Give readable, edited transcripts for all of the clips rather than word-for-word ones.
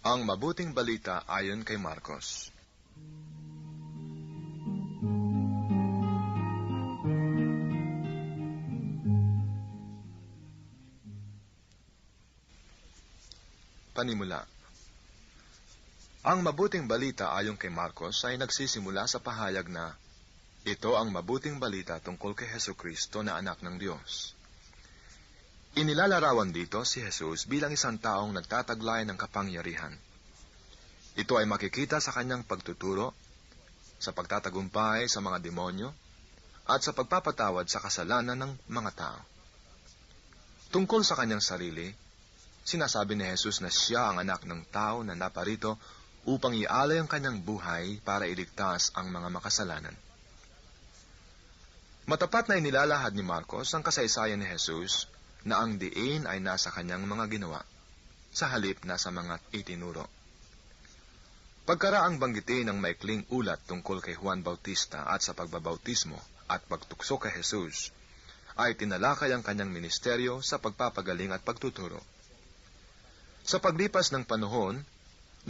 Ang mabuting balita ayon kay Marcos. Panimula. Ang mabuting balita ayon kay Marcos ay nagsisimula sa pahayag na ito ang mabuting balita tungkol kay Hesukristo na anak ng Diyos. Inilalarawan dito si Jesus bilang isang taong nagtataglay ng kapangyarihan. Ito ay makikita sa kanyang pagtuturo, sa pagtatagumpay sa mga demonyo, at sa pagpapatawad sa kasalanan ng mga tao. Tungkol sa kanyang sarili, sinasabi ni Jesus na siya ang anak ng tao na naparito upang ialay ang kanyang buhay para iligtas ang mga makasalanan. Matapat na inilalahad ni Marcos ang kasaysayan ni Jesus na ang diin ay nasa kanyang mga ginawa, sa halip na sa mga itinuro. Pagkaraang banggitin ng maikling ulat tungkol kay Juan Bautista at sa pagbabautismo at pagtukso kay Jesus, ay tinalakay ang kanyang ministeryo sa pagpapagaling at pagtuturo. Sa paglipas ng panahon,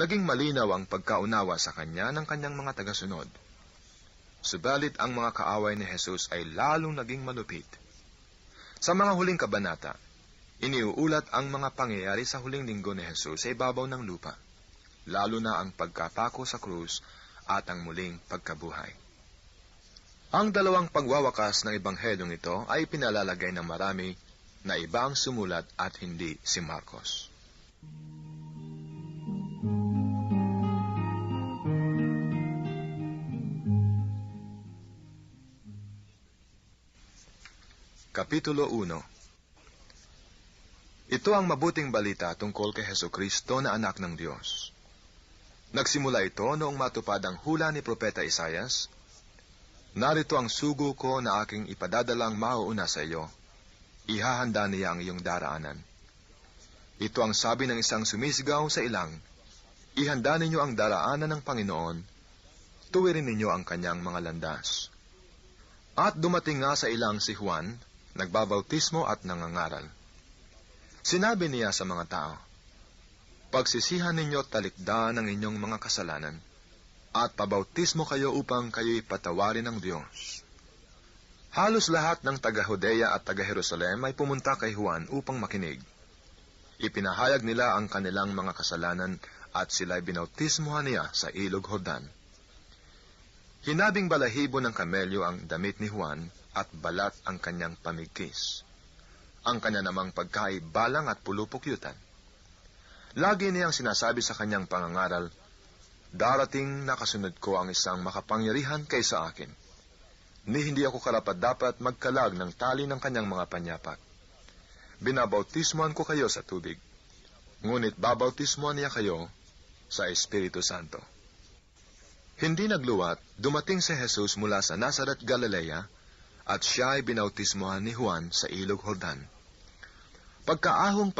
naging malinaw ang pagkaunawa sa kanya ng kanyang mga tagasunod. Subalit ang mga kaaway ni Jesus ay lalong naging malupit. Sa mga huling kabanata, iniuulat ang mga pangyayari sa huling linggo ni Jesus sa ibabaw ng lupa, lalo na ang pagkapako sa krus at ang muling pagkabuhay. Ang dalawang pagwawakas ng ebanghelyong ito ay pinalalagay ng marami na iba ang sumulat at hindi si Marcos. Kapitulo 1. Ito ang mabuting balita tungkol kay Hesukristo na anak ng Diyos. Nagsimula ito noong matupad ang hula ni Propeta Isaias, "Narito ang sugo ko na aking ipadadalang mauuna sa iyo. Ihahanda niya ang iyong daraanan." Ito ang sabi ng isang sumisigaw sa ilang, "Ihanda ninyo ang daraanan ng Panginoon, tuwirin ninyo ang kanyang mga landas." At dumating nga sa ilang si Juan, nagbabautismo at nangangaral. Sinabi niya sa mga tao, "Pagsisihan ninyo talikdan ang inyong mga kasalanan, at pabautismo kayo upang kayo'y patawarin ng Diyos." Halos lahat ng taga-Judea at taga-Jerusalem ay pumunta kay Juan upang makinig. Ipinahayag nila ang kanilang mga kasalanan at sila'y binautismohan niya sa ilog Jordan. Hinabing balahibo ng kamelyo ang damit ni Juan at balat ang kanyang pamigkis. Ang kanya namang pagkain balang at pulupukyutan. Lagi niyang sinasabi sa kanyang pangangaral, "Darating na kasunod ko ang isang makapangyarihan kaysa akin. Ni hindi ako karapat-dapat magkalag ng tali ng kanyang mga panyapak. Binabautismohan ko kayo sa tubig, ngunit babautismohan niya kayo sa Espiritu Santo." Hindi nagluwat, dumating si Jesus mula sa Nazaret, Galilea, at siya ay binautismohan ni Juan sa ilog Jordan. Pagkaahon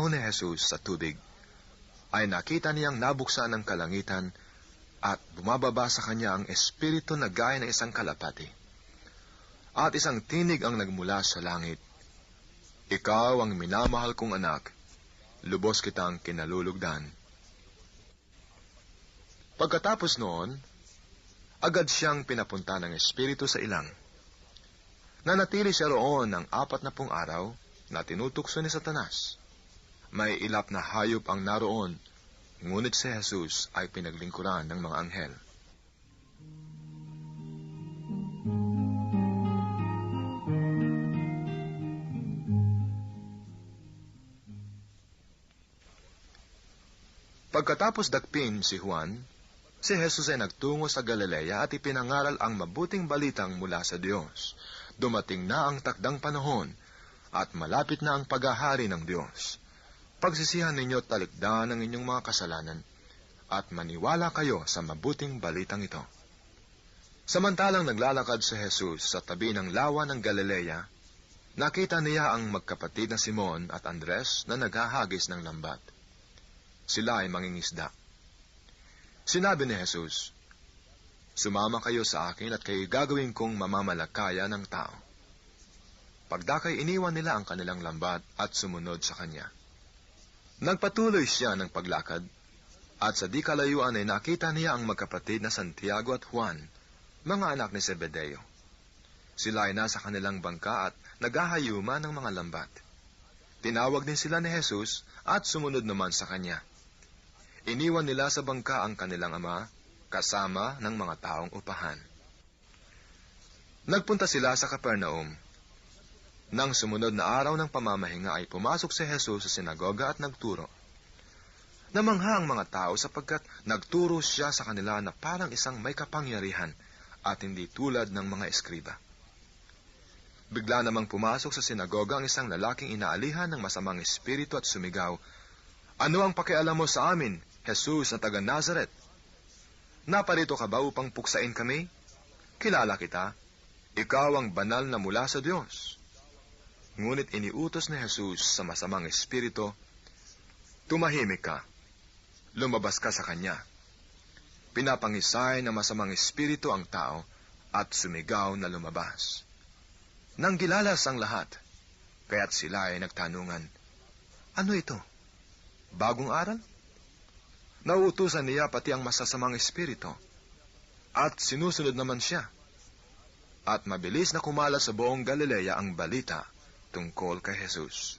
ni Jesus sa tubig, ay nakita niyang nabuksan ang kalangitan at bumababa sa kanya ang Espiritu na gaya ng isang kalapati. At isang tinig ang nagmula sa langit, "Ikaw ang minamahal kong anak, lubos kitang kinalulugdan." Pagkatapos noon, agad siyang pinapunta ng Espiritu sa ilang. Nanatili siya roon ng 40 araw na tinutukso ni Satanas. May ilap na hayop ang naroon, ngunit si Jesus ay pinaglingkuran ng mga anghel. Pagkatapos dakpin si Juan, si Jesus ay nagtungo sa Galilea at ipinangaral ang mabuting balitang mula sa Diyos. Dumating na ang takdang panahon at malapit na ang paghahari ng Diyos. Pagsisihan ninyo talikdan ang inyong mga kasalanan at maniwala kayo sa mabuting balitang ito. Samantalang naglalakad si Jesus sa tabi ng lawa ng Galilea, nakita niya ang magkapatid na Simon at Andres na naghahagis ng lambat. Sila ay mangingisda. Sinabi ni Jesus, "Sumama kayo sa akin at kayo gagawin kong mamamalakaya ng tao." Pagdakay iniwan nila ang kanilang lambat at sumunod sa kanya. Nagpatuloy siya ng paglakad At sa di kalayuan ay nakita niya ang magkapatid na Santiago at Juan, mga anak ni Zebedeo. Sila ay nasa kanilang bangka at naghahayuma ng mga lambat. Tinawag din sila ni Jesus at sumunod naman sa kanya. Iniwan nila sa bangka ang kanilang ama, kasama ng mga taong upahan. Nagpunta sila sa Capernaum. Nang sumunod na araw ng pamamahinga ay pumasok si Jesus sa sinagoga at nagturo. Namangha ang mga tao sapagkat nagturo siya sa kanila na parang isang may kapangyarihan at hindi tulad ng mga eskriba. Bigla namang pumasok sa sinagoga ang isang lalaking inaalihan ng masamang espiritu at sumigaw, "Ano ang pakialam mo sa amin, Jesus na taga Nazaret? Naparito ka ba upang puksain kami? Kilala kita. Ikaw ang banal na mula sa Diyos." Ngunit iniutos ni Jesus sa masamang espiritu, "Tumahimik ka. Lumabas ka sa kanya." Pinapangisay ng masamang espiritu ang tao at sumigaw na lumabas. Nang gilalas ang lahat, kaya't sila ay nagtanungan, "Ano ito? Bagong aral?" Nauutusan niya pati ang masasamang espiritu, at sinusunod naman siya. At mabilis na kumala sa buong Galilea ang balita tungkol kay Jesus.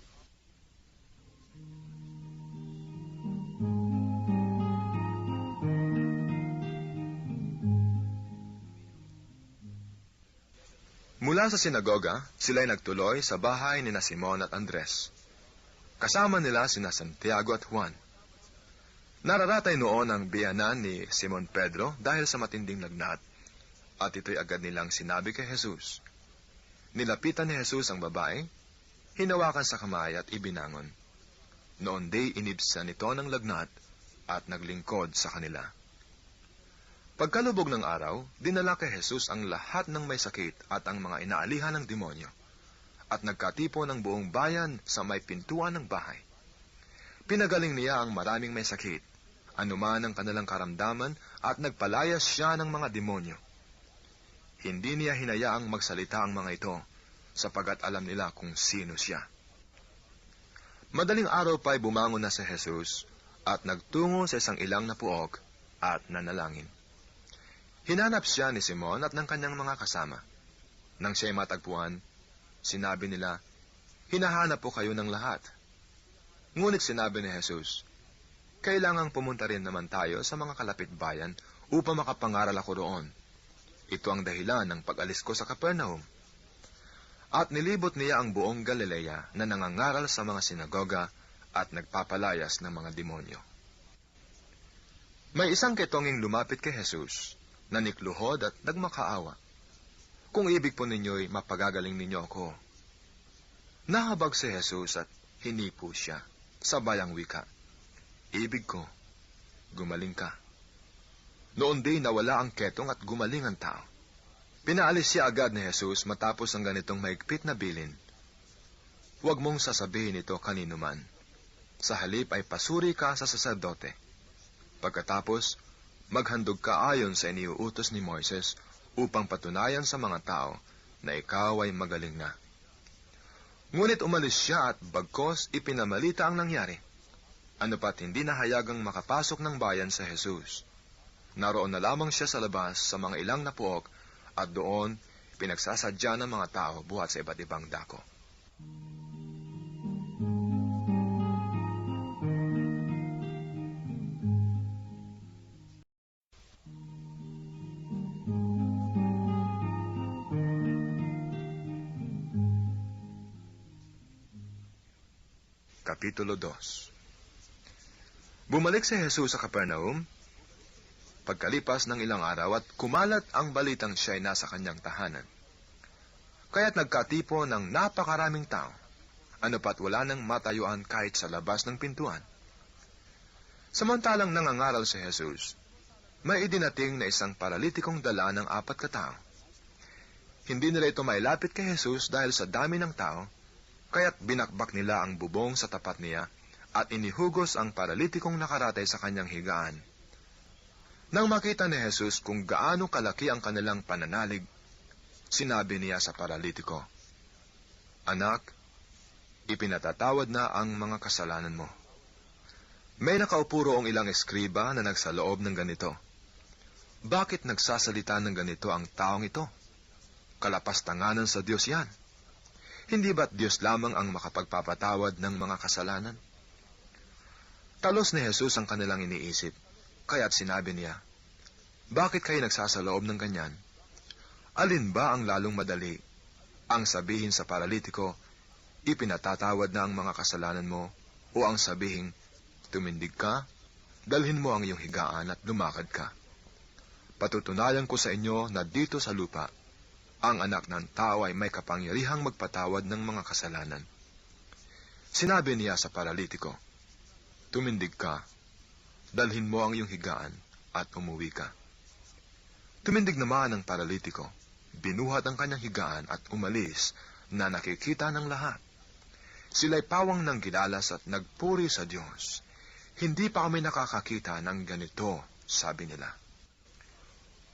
Mula sa sinagoga, sila'y nagtuloy sa bahay ni Simon at Andres. Kasama nila sina Santiago at Juan. Nararatay noon ang biyanan ni Simon Pedro dahil sa matinding lagnat, at ito'y agad nilang sinabi kay Jesus. Nilapitan ni Jesus ang babae, hinawakan sa kamay at ibinangon. Noon day inibsan nito ng lagnat at naglingkod sa kanila. Pagkalubog ng araw, dinala kay Jesus ang lahat ng may sakit at ang mga inaalihan ng demonyo, at nagkatipo ng buong bayan sa may pintuan ng bahay. Pinagaling niya ang maraming may sakit, anuman ang kanilang karamdaman, at nagpalayas siya ng mga demonyo. Hindi niya hinayaang magsalita ang mga ito, sapagat alam nila kung sino siya. Madaling araw pa'y bumangon na si Jesus, at nagtungo sa isang ilang na puok, at nanalangin. Hinanap siya ni Simon at ng kanyang mga kasama. Nang siya'y matagpuan, sinabi nila, "Hinahanap po kayo ng lahat." Ngunit sinabi ni Jesus, "Kailangang pumunta rin naman tayo sa mga kalapit bayan upang makapangaral ako roon. Ito ang dahilan ng pag-alis ko sa Capernaum." At nilibot niya ang buong Galilea na nangangaral sa mga sinagoga at nagpapalayas ng mga demonyo. May isang ketonging lumapit kay Jesus, nanikluhod at nagmakaawa. "Kung ibig po ninyo'y mapagagaling ninyo ako." Nahabag si Jesus at hinipo siya, sabay ang wika, "Ibig ko, gumaling ka." Noon din nawala ang ketong at gumaling ang tao. Pinaalis siya agad ni Jesus matapos ang ganitong maigpit na bilin. "Huwag mong sasabihin ito kanino man. Sa halip ay pasuri ka sa saserdote. Pagkatapos, maghandog ka ayon sa iniuutos ni Moises upang patunayan sa mga tao na ikaw ay magaling na." Ngunit umalis siya at bagkos ipinamalita ang nangyari. Ano pat hindi nahayagang makapasok ng bayan sa Jesus. Naroon na lamang siya sa labas sa mga ilang na puok at doon pinagsasadya ng mga tao buhat sa iba't ibang dako. Kapitulo 2. Bumalik si Jesus sa Capernaum pagkalipas ng ilang araw at kumalat ang balitang siya'y nasa kanyang tahanan. Kaya't nagkatipo ng napakaraming tao, ano pat wala nang matayuan kahit sa labas ng pintuan. Samantalang nangangaral si Jesus, may idinating na isang paralitikong dala ng 4 katao. Hindi nila ito mailapit kay Jesus dahil sa dami ng tao, kaya't binakbak nila ang bubong sa tapat niya at inihugos ang paralitikong nakaratay sa kanyang higaan. Nang makita ni Jesus kung gaano kalaki ang kanilang pananalig, sinabi niya sa paralitiko, "Anak, ipinatatawad na ang mga kasalanan mo." May nakaupo roong ilang eskriba na nagsaloob ng ganito. Bakit nagsasalita ng ganito ang taong ito? Kalapastanganan sa Diyos yan. Hindi ba't Diyos lamang ang makapagpapatawad ng mga kasalanan? Talos ni Jesus ang kanilang iniisip, kaya't sinabi niya, bakit kayo nagsasaloob ng ganyan? Alin ba ang lalong madali? Ang sabihin sa paralitiko, ipinatatawad na ang mga kasalanan mo, o ang sabihin, tumindig ka, dalhin mo ang iyong higaan at lumakad ka. Patutunayan ko sa inyo na dito sa lupa, ang anak ng tao ay may kapangyarihang magpatawad ng mga kasalanan. Sinabi niya sa paralitiko, tumindig ka, dalhin mo ang iyong higaan at umuwi ka. Tumindig naman ang paralitiko, binuhat ang kanyang higaan at umalis na nakikita ng lahat. Sila'y pawang ng gilalas at nagpuri sa Diyos. Hindi pa kami nakakakita ng ganito, sabi nila.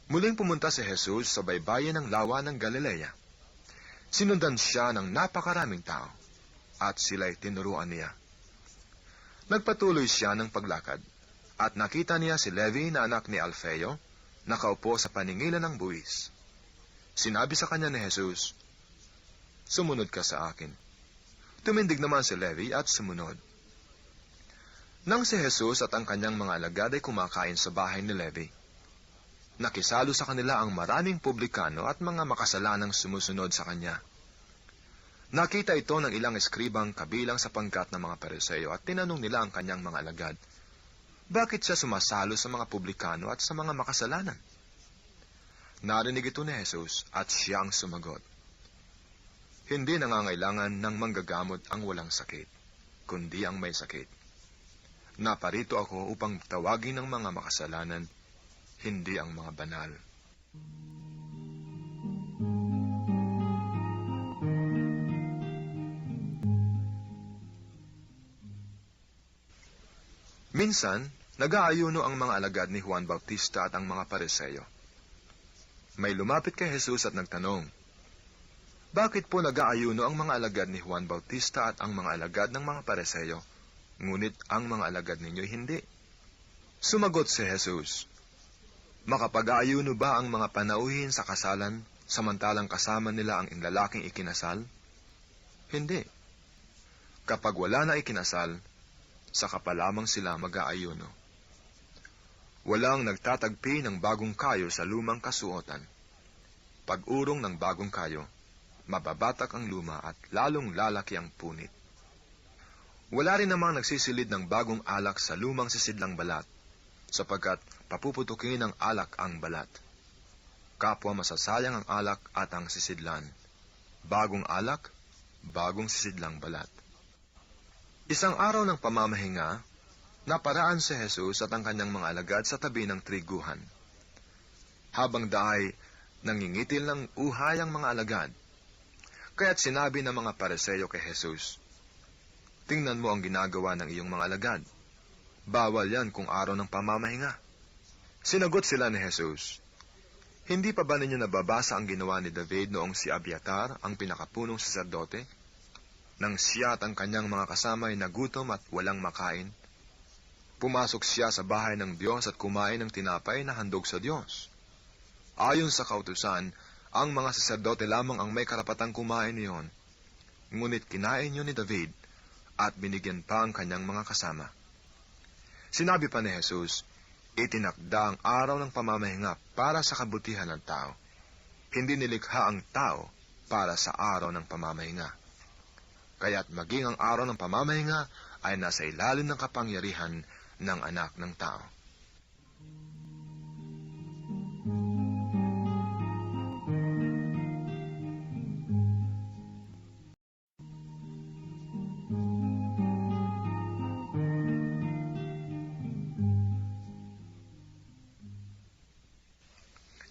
Muling pumunta si Jesus sa baybayin ng lawa ng Galilea. Sinundan siya ng napakaraming tao, at sila'y tinuruan niya. Nagpatuloy siya ng paglakad, at nakita niya si Levi na anak ni Alfeo, nakaupo sa paningilan ng buwis. Sinabi sa kanya ni Jesus, sumunod ka sa akin. Tumindig naman si Levi at sumunod. Nang si Jesus at ang kanyang mga alagad ay kumakain sa bahay ni Levi, nakisalo sa kanila ang maraming publikano at mga makasalanang sumusunod sa kanya. Nakita ito ng ilang eskribang kabilang sa pangkat ng mga Pariseo at tinanong nila ang kanyang mga alagad, bakit siya sumasalo sa mga publikano at sa mga makasalanan? Narinig ito ni Jesus at siyang sumagot, hindi nangangailangan ng manggagamot ang walang sakit, kundi ang may sakit. Naparito ako upang tawagin ng mga makasalanan, hindi ang mga banal. Minsan, nag-aayuno ang mga alagad ni Juan Bautista at ang mga Pariseo. May lumapit kay Jesus at nagtanong, bakit po nag-aayuno ang mga alagad ni Juan Bautista at ang mga alagad ng mga Pariseo, ngunit ang mga alagad ninyo'y hindi? Sumagot si Jesus, makapag-aayuno ba ang mga panauhin sa kasalan, samantalang kasama nila ang lalaking ikinasal? Hindi. Kapag wala na ikinasal, saka pa lamang sila mag-aayuno. Walang nagtatagpi ng bagong kayo sa lumang kasuotan. Pag-urong ng bagong kayo, mababatak ang luma at lalong lalaki ang punit. Wala rin namang nagsisilid ng bagong alak sa lumang sisidlang balat, sapagkat papuputukin ng alak ang balat. Kapwa masasayang ang alak at ang sisidlan. Bagong alak, bagong sisidlang balat. Isang araw ng pamamahinga, naparaan si Jesus at ang kanyang mga alagad sa tabi ng triguhan. Habang daay, nangingitil ng uhay ang mga alagad. Kaya't sinabi ng mga Pariseo kay Jesus, tingnan mo ang ginagawa ng iyong mga alagad. Bawal yan kung araw ng pamamahinga. Sinagot sila ni Jesus, hindi pa ba ninyo nababasa ang ginawa ni David noong si Abiatar, ang pinakapunong saserdote? Nang siya at ang kanyang mga kasama ay nagutom at walang makain, pumasok siya sa bahay ng Diyos at kumain ng tinapay na handog sa Diyos. Ayon sa kautusan, ang mga saserdote lamang ang may karapatang kumain niyon. Ngunit kinain niyo ni David at binigyan pa ang kanyang mga kasama. Sinabi pa ni Jesus, itinakda ang araw ng pamamahinga para sa kabutihan ng tao. Hindi nilikha ang tao para sa araw ng pamamahinga. Kaya't maging ang araw ng pamamahinga ay nasa ilalim ng kapangyarihan ng anak ng tao.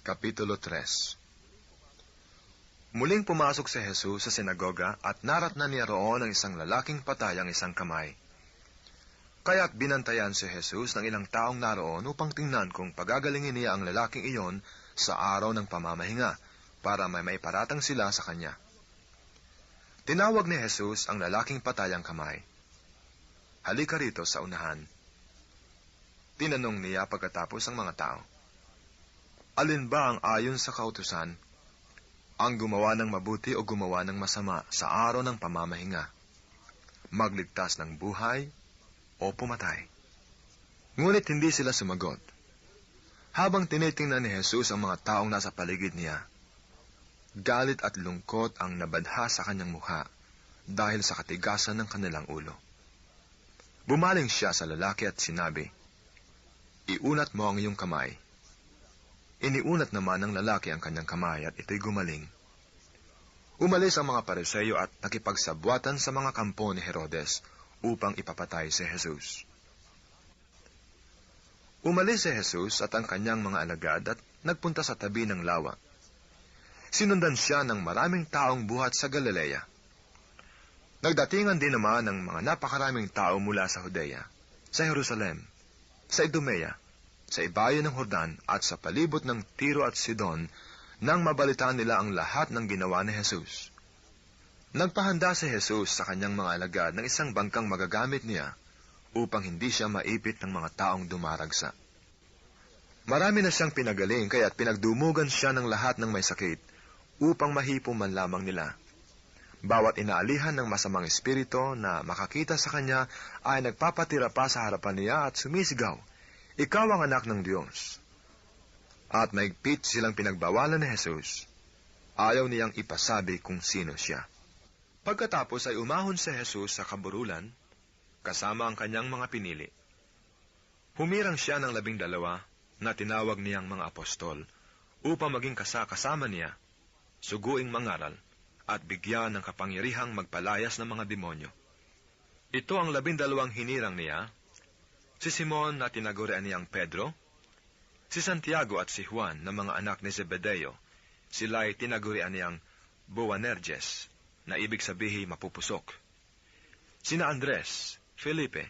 Kapitulo 3. Muling pumasok si Jesus sa sinagoga at naratnan niya roon ang isang lalaking patay ang isang kamay. Kaya't binantayan si Jesus ng ilang taong naroon upang tingnan kung pagagalingin niya ang lalaking iyon sa araw ng pamamahinga para may maiparatang sila sa kanya. Tinawag ni Jesus ang lalaking patay ang kamay. Halika rito sa unahan, Tinanong niya pagkatapos ang mga tao, alin ba ang ayon sa kautusan, ang gumawa ng mabuti o gumawa ng masama sa araw ng pamamahinga, magligtas ng buhay o pumatay? Ngunit hindi sila sumagot. Habang tinitingnan ni Jesus ang mga taong nasa paligid niya, galit at lungkot ang nabadha sa kanyang mukha dahil sa katigasan ng kanilang ulo. Bumaling siya sa lalaki at sinabi, iunat mo ang iyong kamay. Iniunat naman ng lalaki ang kanyang kamay at ito'y gumaling. Umalis ang mga Pariseo at nakipagsabwatan sa mga kampo ni Herodes upang ipapatay si Jesus. Umalis si Jesus at ang kanyang mga alagad at nagpunta sa tabi ng lawa. Sinundan siya ng maraming taong buhat sa Galilea. Nagdatingan din naman ng mga napakaraming tao mula sa Judea, sa Jerusalem, sa Idumea, sa ibayo ng Jordan at sa palibot ng Tiro at Sidon nang mabalitaan nila ang lahat ng ginawa ni Jesus. Nagpahanda si Jesus sa kanyang mga alagad ng isang bangkang magagamit niya upang hindi siya maipit ng mga taong dumaragsa. Marami na siyang pinagaling kaya't pinagdumugan siya ng lahat ng may sakit upang mahipo man lamang nila. Bawat inaalihan ng masamang espiritu na makakita sa kanya ay nagpapatira pa sa harapan niya at sumisigaw, ikaw ang anak ng Diyos. At maigpit silang pinagbawalan ni Jesus. Ayaw niyang ipasabi kung sino siya. Pagkatapos ay umahon si Jesus sa kaburulan, kasama ang kanyang mga pinili. Humirang siya ng 12 na tinawag niyang mga apostol upang maging kasama niya, suguing mangaral, at bigyan ng kapangyarihang magpalayas ng mga demonyo. Ito ang 12 hinirang niya, si Simon na tinagurian niyang Pedro, si Santiago at si Juan na mga anak ni Zebedeo, sila'y tinagurian niyang Boanerges, na ibig sabihin mapupusok. Sina Andres, Felipe,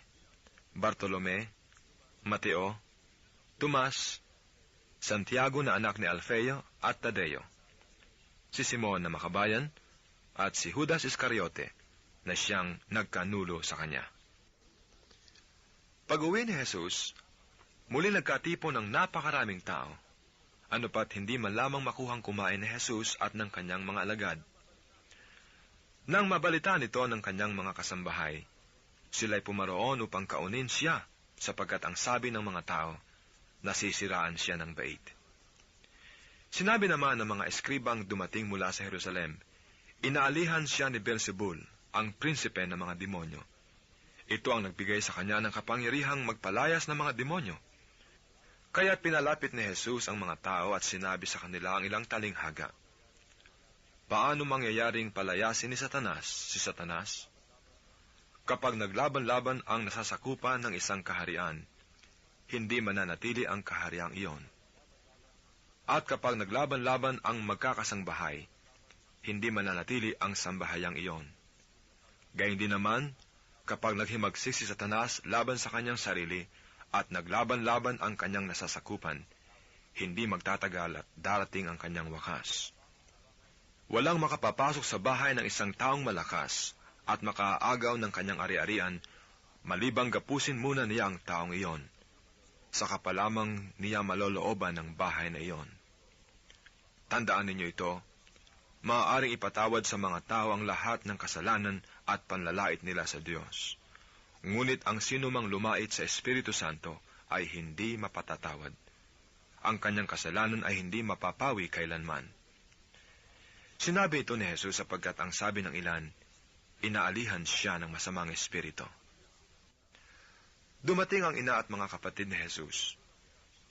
Bartolome, Mateo, Tomas, Santiago na anak ni Alfeo at Tadeo, si Simon na makabayan, at si Judas Iscariote na siyang nagkanulo sa kanya. Pag-uwi ni Jesus, muli nagkatipon ng napakaraming tao, ano pat hindi man lamang makuhang kumain ni Jesus at ng kanyang mga alagad. Nang mabalita nito ng kanyang mga kasambahay, sila'y pumaroon upang kaunin siya, sapagkat ang sabi ng mga tao, nasisiraan siya ng bait. Sinabi naman ng mga eskribang dumating mula sa Jerusalem, inaalihan siya ni Beelzebul, ang prinsipe ng mga demonyo. Ito ang nagbigay sa kanya ng kapangyarihang magpalayas ng mga demonyo. Kaya pinalapit ni Jesus ang mga tao at sinabi sa kanila ang ilang talinghaga. Paano mangyayaring palayasin ni Satanas si Satanas? Kapag naglaban-laban ang nasasakupan ng isang kaharian, hindi mananatili ang kahariang iyon. At kapag naglaban-laban ang magkakasangbahay, hindi mananatili ang sambahayang iyon. Gayun din naman, kapag naghimagsik si Satanas laban sa kanyang sarili at naglaban-laban ang kanyang nasasakupan, hindi magtatagal at darating ang kanyang wakas. Walang makapapasok sa bahay ng isang taong malakas at makaagaw ng kanyang ari-arian, malibang gapusin muna niya ang taong iyon. Saka pa lamang niya malolooban ng bahay na iyon. Tandaan ninyo ito, maaaring ipatawad sa mga tao ang lahat ng kasalanan at panlalait nila sa Diyos. Ngunit ang sinumang lumait sa Espiritu Santo ay hindi mapatatawad. Ang kanyang kasalanan ay hindi mapapawi kailanman. Sinabi ito ni Jesus sapagkat ang sabi ng ilan, inaalihan siya ng masamang espiritu. Dumating ang ina at mga kapatid ni Jesus.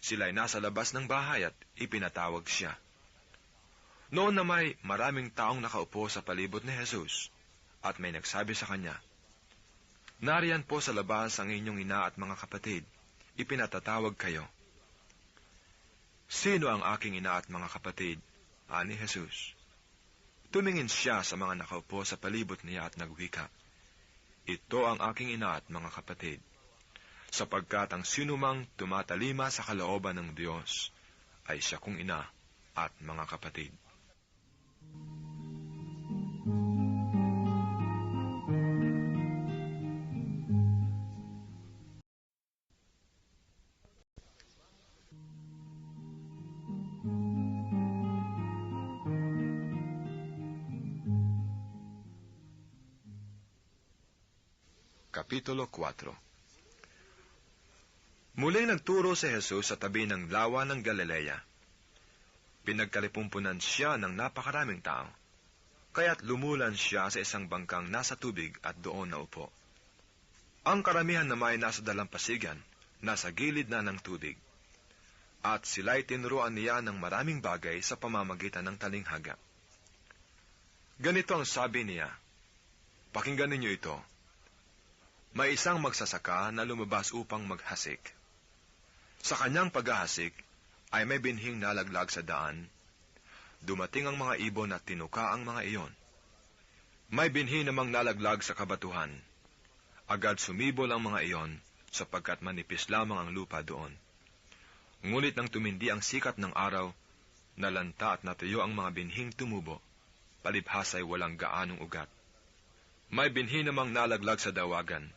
Sila ay nasa labas ng bahay at ipinatawag siya. Noon na may maraming taong nakaupo sa palibot ni Jesus, at may nagsabi sa kanya, nariyan po sa labas ang inyong ina at mga kapatid, ipinatatawag kayo. Sino ang aking ina at mga kapatid? Ani Jesus. Tumingin siya sa mga nakaupo sa palibot niya at nagwika, ito ang aking ina at mga kapatid, sapagkat ang sinumang tumatalima sa kalooban ng Diyos ay siya kong ina at mga kapatid. Kapitulo 4. Muling nagturo si Jesus sa tabi ng lawa ng Galilea. Pinagkalipumpunan siya ng napakaraming tao, kaya't lumulan siya sa isang bangkang nasa tubig at doon naupo. Ang karamihan naman ay nasa dalampasigan, nasa gilid na ng tubig, at sila'y tinuruan niya ng maraming bagay sa pamamagitan ng talinghaga. Ganito ang sabi niya, "Pakinggan ninyo ito. May isang magsasaka na lumabas upang maghasik. Sa kanyang paghahasik ay may binhing nalaglag sa daan. Dumating ang mga ibon at tinuka ang mga iyon. May binhi namang nalaglag sa kabatuhan. Agad sumibol ang mga iyon sapagkat manipis lamang ang lupa doon. Ngunit nang tumindi ang sikat ng araw, nalanta at natuyo ang mga binhing tumubo, palibhas ay walang gaanong ugat. May binhi namang nalaglag sa dawagan.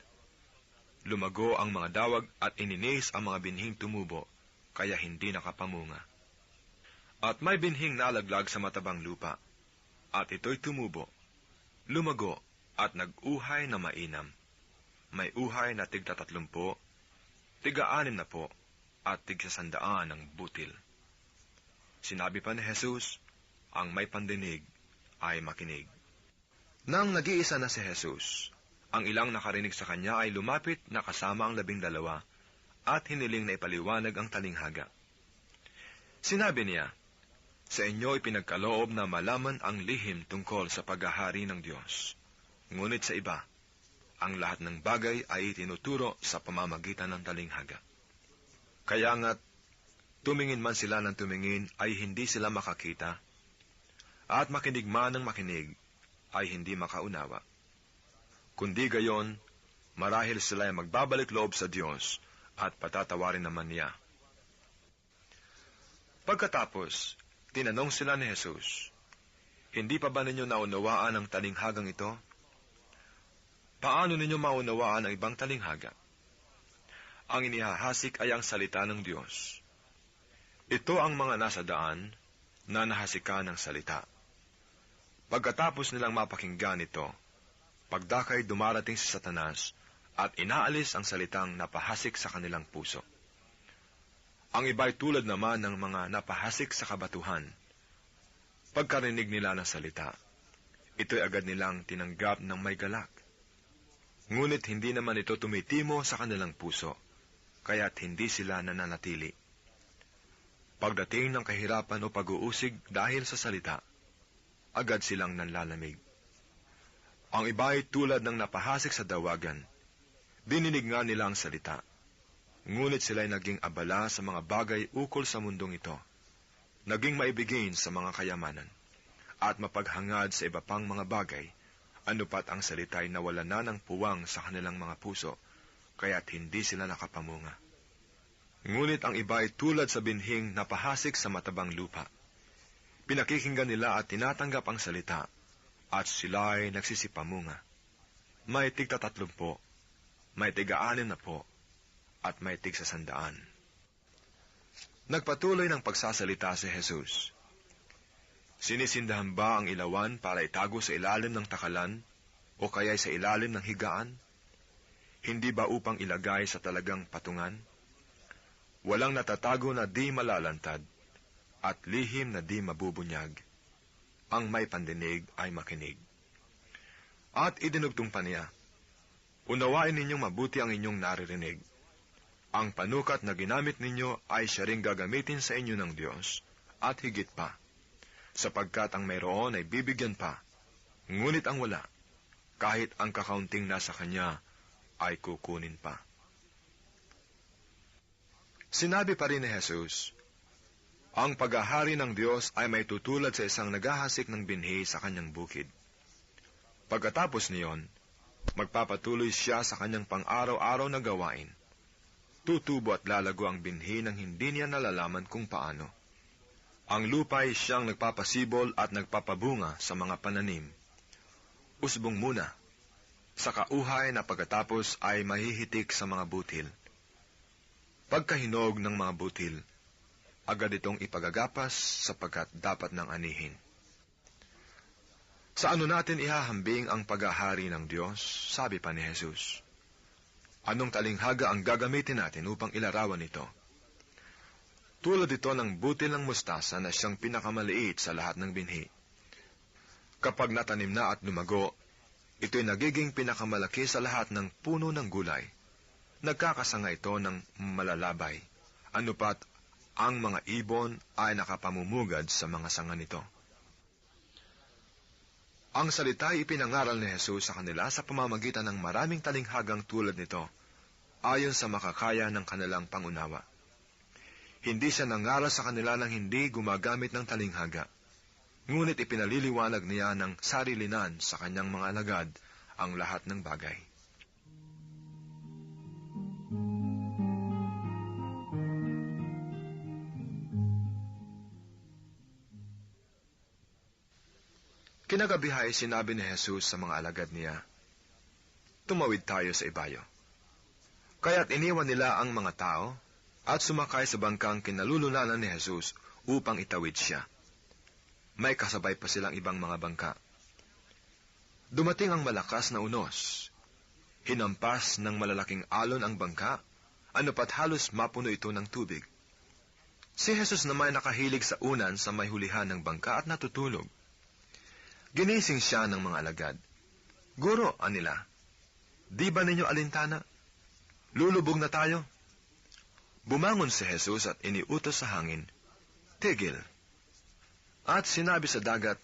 Lumago ang mga dawag at ininis ang mga binhing tumubo, kaya hindi nakapamunga. At may binhing nalaglag sa matabang lupa, at ito'y tumubo, lumago, at nag-uhay na mainam. May uhay na tig-30, tig-60, at tig-100 ang butil." Sinabi pa ni Jesus, "Ang may pandinig ay makinig." Nang nag-iisa na si Jesus, ang ilang nakarinig sa kanya ay lumapit na kasama ang 12 at hiniling na ipaliwanag ang talinghaga. Sinabi niya, "Sa inyo ipinagkaloob na malaman ang lihim tungkol sa paghahari ng Diyos. Ngunit sa iba, ang lahat ng bagay ay tinuturo sa pamamagitan ng talinghaga. Kaya nga't tumingin man sila ng tumingin ay hindi sila makakita, at makinig man ng makinig ay hindi makaunawa. Kundi gayon, marahil sila ay magbabalik loob sa Diyos at patatawarin naman niya." Pagkatapos, tinanong sila ni Jesus, "Hindi pa ba ninyo naunawaan ang talinghagang ito? Paano ninyo maunawaan ang ibang talinghaga? Ang inihahasik ay ang salita ng Diyos. Ito ang mga nasa daan na nahasikan ng salita. Pagkatapos nilang mapakinggan ito, pagdakay dumarating si Satanas at inaalis ang salitang napahasik sa kanilang puso. Ang iba'y tulad naman ng mga napahasik sa kabatuhan. Pagkarinig nila ng salita, ito'y agad nilang tinanggap ng may galak. Ngunit hindi naman ito tumitimo sa kanilang puso, kaya't hindi sila nananatili. Pagdating ng kahirapan o pag-uusig dahil sa salita, agad silang nanlalamig. Ang iba ay tulad ng napahasik sa dawagan. Dininig nga nila ang salita, ngunit sila'y naging abala sa mga bagay ukol sa mundong ito, naging maibigin sa mga kayamanan, at mapaghangad sa iba pang mga bagay, anupat ang salita'y nawala na ng puwang sa kanilang mga puso, kaya't hindi sila nakapamunga. Ngunit ang iba ay tulad sa binhing napahasik sa matabang lupa. Pinakikinggan nila at tinatanggap ang salita, at sila ay nagsisipamunga. May tig-30, may tig-60, at may tig-100. Nagpatuloy ng pagsasalita si Jesus. "Sinisindahan ba ang ilawan para itago sa ilalim ng takalan, o kaya sa ilalim ng higaan? Hindi ba upang ilagay sa talagang patungan? Walang natatago na di malalantad, at lihim na di mabubunyag. Ang may pandinig ay makinig." At idinugtong pa niya, "Unawain ninyong mabuti ang inyong naririnig. Ang panukat na ginamit ninyo ay siya ring gagamitin sa inyo ng Diyos, at higit pa, sapagkat ang mayroon ay bibigyan pa, ngunit ang wala, kahit ang kakaunting nasa kanya, ay kukunin pa." Sinabi pa rin ni Jesus, "Ang paghahari ng Diyos ay may tutulad sa isang naghahasik ng binhi sa kanyang bukid. Pagkatapos niyon, magpapatuloy siya sa kanyang pang-araw-araw na gawain. Tutubo at lalago ang binhi nang hindi niya nalalaman kung paano. Ang lupa ay siyang nagpapasibol at nagpapabunga sa mga pananim. Usbong muna, sa kauhay na pagkatapos ay mahihitik sa mga butil. Pagkahinog ng mga butil, agad itong ipagagapas sapagkat dapat ng anihin." Sa ano natin ihahambing ang paghahari ng Diyos? Sabi pa ni Jesus, Anong talinghaga ang gagamitin natin upang ilarawan ito? Tulad ito ng butil ng mustasa na siyang pinakamaliit sa lahat ng binhi. Kapag natanim na at lumago, ito'y nagiging pinakamalaki sa lahat ng puno ng gulay. Nagkakasanga ito ng malalabay. Ano pat, ang mga ibon ay nakapamumugad sa mga sanga nito. Ang salita ay ipinangaral ni Jesus sa kanila sa pamamagitan ng maraming talinghagang tulad nito, ayon sa makakaya ng kanilang pangunawa. Hindi siya nangaral sa kanila ng hindi gumagamit ng talinghaga, ngunit ipinaliliwanag niya ng sarilinan sa kanyang mga alagad ang lahat ng bagay. Kinagabihay sinabi ni Jesus sa mga alagad niya, "Tumawid tayo sa ibayo." Kaya't iniwan nila ang mga tao at sumakay sa bangkang kinalulunanan ni Jesus upang itawid siya. May kasabay pa silang ibang mga bangka. Dumating ang malakas na unos. Hinampas ng malalaking alon ang bangka, ano pat halos mapuno ito ng tubig. Si Jesus naman nakahilig sa unan sa may hulihan ng bangka at natutulog. Ginising siya ng mga alagad. "Guro," anila, "di ba ninyo alintana? Lulubog na tayo." Bumangon si Jesus at iniutos sa hangin, "Tigil." At sinabi sa dagat,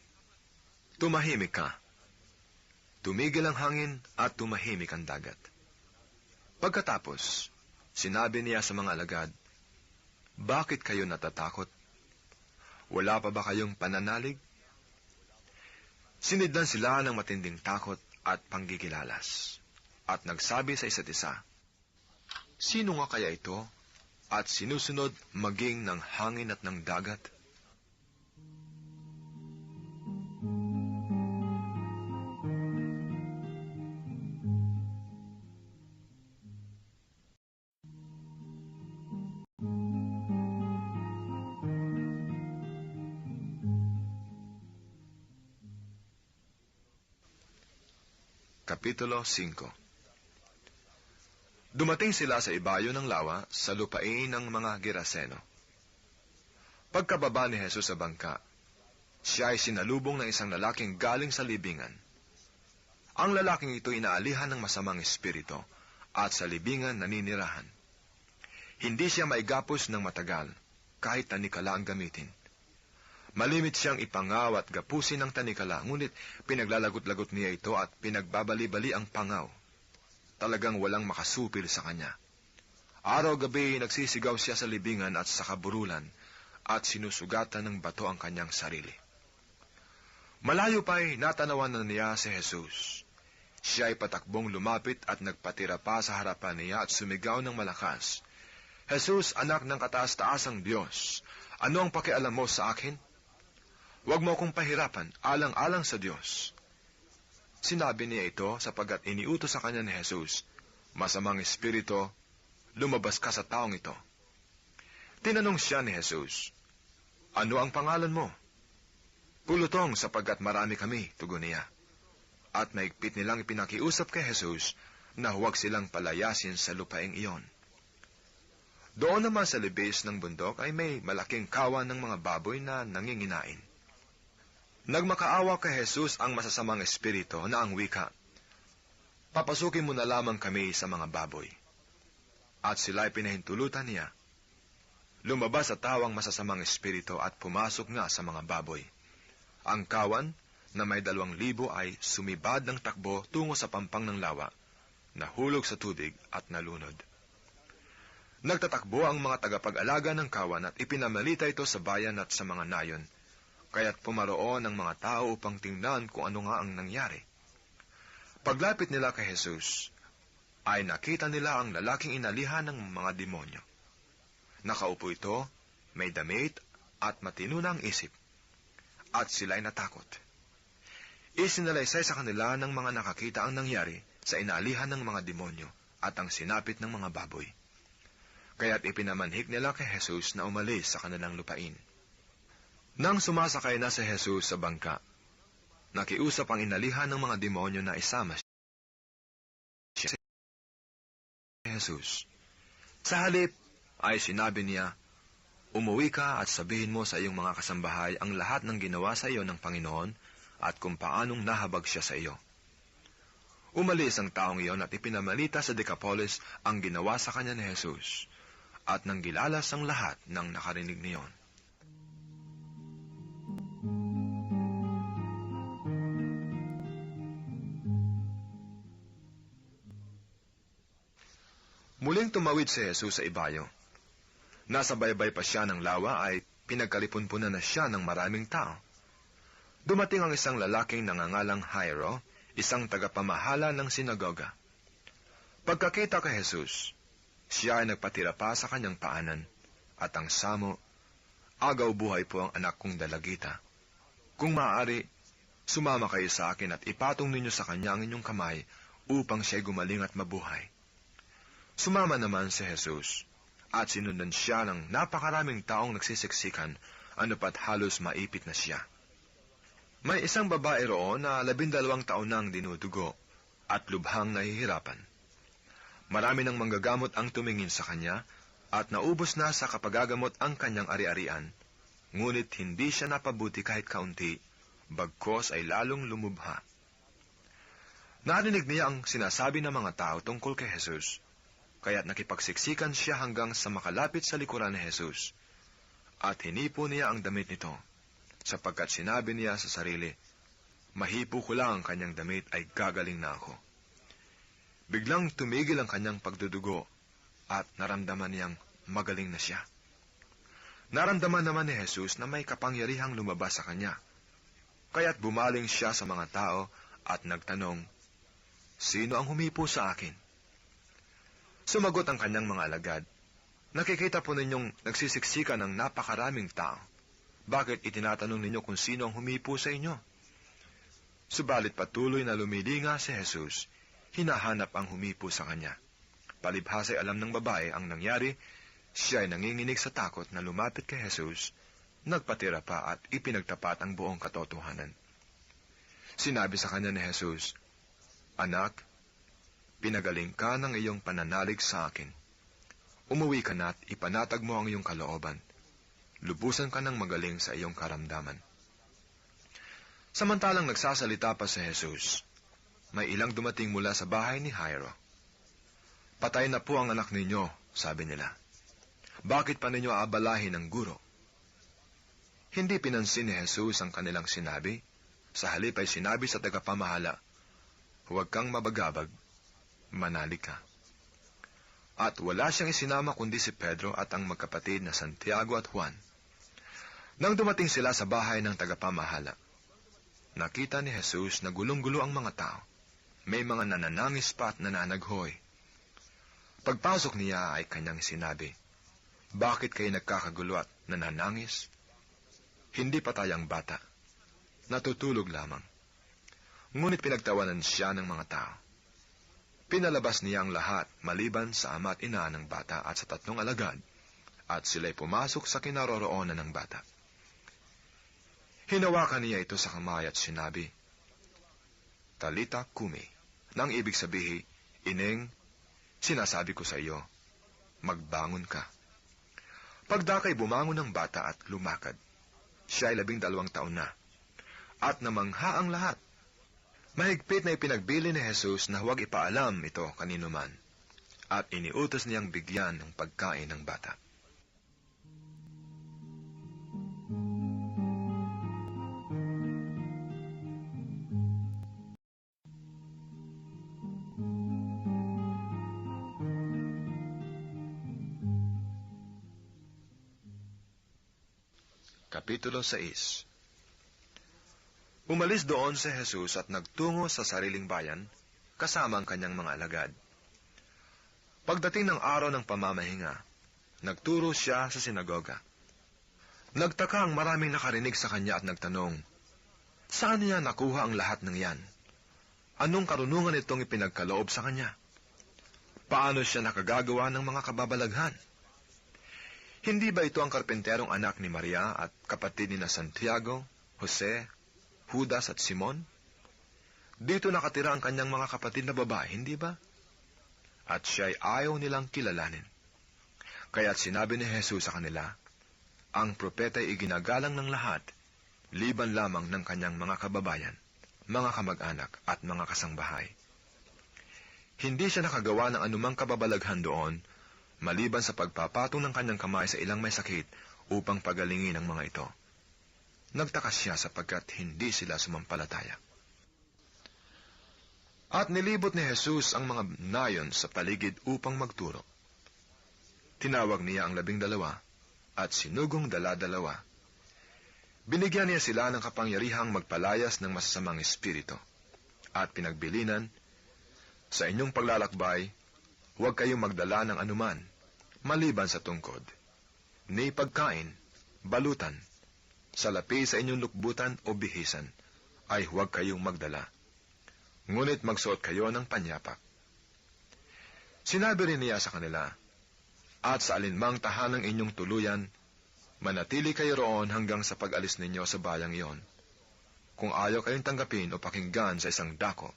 "Tumahimik ka." Tumigil ang hangin at tumahimik ang dagat. Pagkatapos, sinabi niya sa mga alagad, "Bakit kayo natatakot? Wala pa ba kayong pananalig?" Sinidlan sila ng matinding takot at panggigilalas, at nagsabi sa isa't isa, "Sino nga kaya ito at sinusunod maging ng hangin at ng dagat?" Kapitulo 5. Dumating sila sa ibayo ng lawa sa lupain ng mga Geraseno. Pagkababa ni Jesus sa bangka, siya ay sinalubong ng isang lalaking galing sa libingan. Ang lalaking ito inaalihan ng masamang espiritu at sa libingan naninirahan. Hindi siya maigapos ng matagal, kahit tanikala ang gamitin. Malimit siyang ipangaw at gapusin ng tanikala, ngunit pinaglalagot-lagot niya ito at pinagbabali-bali ang pangaw. Talagang walang makasupil sa kanya. Araw-gabi nagsisigaw siya sa libingan at sa kaburulan, at sinusugatan ng bato ang kanyang sarili. Malayo pa'y natanawan na niya si Jesus. Siya ay patakbong lumapit at nagpatira pa sa harapan niya at sumigaw ng malakas, "Jesus, anak ng kataas-taasang Diyos, ano ang pakialam mo sa akin? Huwag mo akong pahirapan, alang-alang sa Diyos." Sinabi niya ito sapagkat iniutos sa kanya ni Jesus, "Masamang espiritu, lumabas ka sa taong ito." Tinanong siya ni Jesus, "Ano ang pangalan mo?" "Pulutong, sapagkat marami kami," tugon niya. At maigpit nilang ipinakiusap kay Jesus na huwag silang palayasin sa lupaing iyon. Doon naman sa libis ng bundok ay may malaking kawan ng mga baboy na nanginginain. Nagmakaawa kay Jesus ang masasamang espiritu na ang wika, "Papasukin mo na lamang kami sa mga baboy." At sila'y pinahintulutan niya. Lumabas sa tao ang masasamang espiritu at pumasok nga sa mga baboy. Ang kawan na may 2,000 ay sumibad ng takbo tungo sa pampang ng lawa, nahulog sa tubig at nalunod. Nagtatakbo ang mga tagapag-alaga ng kawan at ipinamalita ito sa bayan at sa mga nayon, kaya't pumaroon ang mga tao upang tingnan kung ano nga ang nangyari. Paglapit nila kay Jesus, ay nakita nila ang lalaking inalihan ng mga demonyo. Nakaupo ito, may damit at matino na ang isip, at sila'y natakot. Isinalaysay sa kanila ng mga nakakita ang nangyari sa inalihan ng mga demonyo at ang sinapit ng mga baboy. Kaya't ipinamanhik nila kay Jesus na umalis sa kanilang lupain. Nang sumasakay na si Jesus sa bangka, nakiusap ang inalihan ng mga demonyo na isama Jesus. Sa halip ay sinabi niya, "Umuwi ka at sabihin mo sa iyong mga kasambahay ang lahat ng ginawa sa iyo ng Panginoon at kung paanong nahabag siya sa iyo." Umalis ang taong iyon at ipinamalita sa Decapolis ang ginawa sa kanya ni Jesus, at nang gilalas ang lahat ng nakarinig niyon. Muling tumawid si Jesus sa ibayo. Nasa baybay pa siya ng lawa ay pinagkalipunpunan na siya ng maraming tao. Dumating ang isang lalaking nangangalang Jairo, isang tagapamahala ng sinagoga. Pagkakita kay Jesus, siya ay nagpatira pa sa kanyang paanan, at ang samo, "Agaw buhay po ang anak kong dalagita. Kung maaari, sumama kayo sa akin at ipatong ninyo sa kanya ang inyong kamay upang siya'y gumaling at mabuhay." Sumama naman si Jesus, at sinundan siya ng napakaraming taong nagsisiksikan, ano pat halos maipit na siya. May isang babae roon na 12 taon nang dinudugo, at lubhang nahihirapan. Marami ng manggagamot ang tumingin sa kanya, at naubos na sa kapagagamot ang kanyang ari-arian, ngunit hindi siya napabuti kahit kaunti, bagkos ay lalong lumubha. Narinig niya ang sinasabi ng mga tao tungkol kay Jesus, kaya't nakipagsiksikan siya hanggang sa makalapit sa likuran ni Jesus, at hinipo niya ang damit nito, sapagkat sinabi niya sa sarili, "Mahipo ko lang ang kanyang damit ay gagaling na ako." Biglang tumigil ang kanyang pagdudugo, at naramdaman niyang magaling na siya. Naramdaman naman ni Jesus na may kapangyarihang lumabas sa kanya, kaya't bumaling siya sa mga tao at nagtanong, "Sino ang humipo sa akin?" Sumagot ang kanyang mga alagad, "Nakikita po ninyong nagsisiksikan ng napakaraming tao. Bakit itinatanong ninyo kung sino ang humipo sa inyo?" Subalit patuloy na lumilinga si Jesus, hinahanap ang humipo sa kanya. Palibhas ay alam ng babae ang nangyari, siya ay nanginginig sa takot na lumapit kay Jesus, nagpatira pa at ipinagtapat ang buong katotohanan. Sinabi sa kanya ni Jesus, "Anak, pinagaling ka ng iyong pananalig sa akin. Umuwi ka na at ipanatag mo ang iyong kalooban. Lubusan ka ng magaling sa iyong karamdaman." Samantalang nagsasalita pa si Jesus, may ilang dumating mula sa bahay ni Jairo. "Patay na po ang anak ninyo," sabi nila. "Bakit pa ninyo aabalahin ang guro?" Hindi pinansin ni Jesus ang kanilang sinabi. Sa halip ay sinabi sa tagapamahala, "Huwag kang mabagabag, manalig ka." At wala siyang isinama kundi si Pedro at ang magkapatid na Santiago at Juan. Nang dumating sila sa bahay ng tagapamahala, nakita ni Jesus na gulong-gulo ang mga tao. May mga nananangis pa at nananaghoy. Pagpasok niya ay kanyang sinabi, "Bakit kayo nagkakagulo at nananangis? Hindi patay ang bata, natutulog lamang." Ngunit pinagtawanan siya ng mga tao. Pinalabas niya ang lahat maliban sa ama at ina ng bata at sa 3 alagad, at sila'y pumasok sa kinaroroonan ng bata. Hinawakan niya ito sa kamay at sinabi, "Talita kumi," nang ibig sabihin, "Ineng, sinasabi ko sa iyo, magbangon ka." Pagdakay bumangon ng bata at lumakad. Siya ay 12 taon na, at namangha ang lahat. Mahigpit na ipinagbili ni Jesus na huwag ipaalam ito kanino man, at iniutos niyang bigyan ng pagkain ng bata. Kapitulo 6. Umalis doon si Jesus at nagtungo sa sariling bayan, kasama ang kanyang mga alagad. Pagdating ng araw ng pamamahinga, nagturo siya sa sinagoga. Nagtaka ang maraming nakarinig sa kanya at nagtanong, "Saan niya nakuha ang lahat ng yan? Anong karunungan itong ipinagkaloob sa kanya? Paano siya nakagagawa ng mga kababalaghan? Hindi ba ito ang karpenterong anak ni Maria at kapatid ni na Santiago, Jose, Judas at Simon? Dito nakatira ang kanyang mga kapatid na babae, hindi ba? at siya'y ayaw nilang kilalanin. Kaya't sinabi ni Jesus sa kanila, ang propeta ay iginagalang ng lahat, liban lamang ng kanyang mga kababayan, mga kamag-anak at mga kasangbahay. Hindi siya nakagawa ng anumang kababalaghan doon, maliban sa pagpapatong ng kanyang kamay sa ilang may sakit upang pagalingin ang mga ito. Nagtaka siya sapagkat hindi sila sumampalataya. At nilibot ni Jesus ang mga nayon sa paligid upang magturo. Tinawag niya ang 12 at sinugong 12. Binigyan niya sila ng kapangyarihang magpalayas ng masasamang espiritu at pinagbilinan, sa inyong paglalakbay, huwag kayong magdala ng anuman, maliban sa tungkod, ni pagkain, balutan, salapi sa inyong lukbutan o bihisan, ay huwag kayong magdala. Ngunit magsuot kayo ng panyapak. Sinabi rin niya sa kanila, at sa alinmang tahanang inyong tuluyan, manatili kayo roon hanggang sa pag-alis ninyo sa bayang iyon. Kung ayaw kayong tanggapin o pakinggan sa isang dako,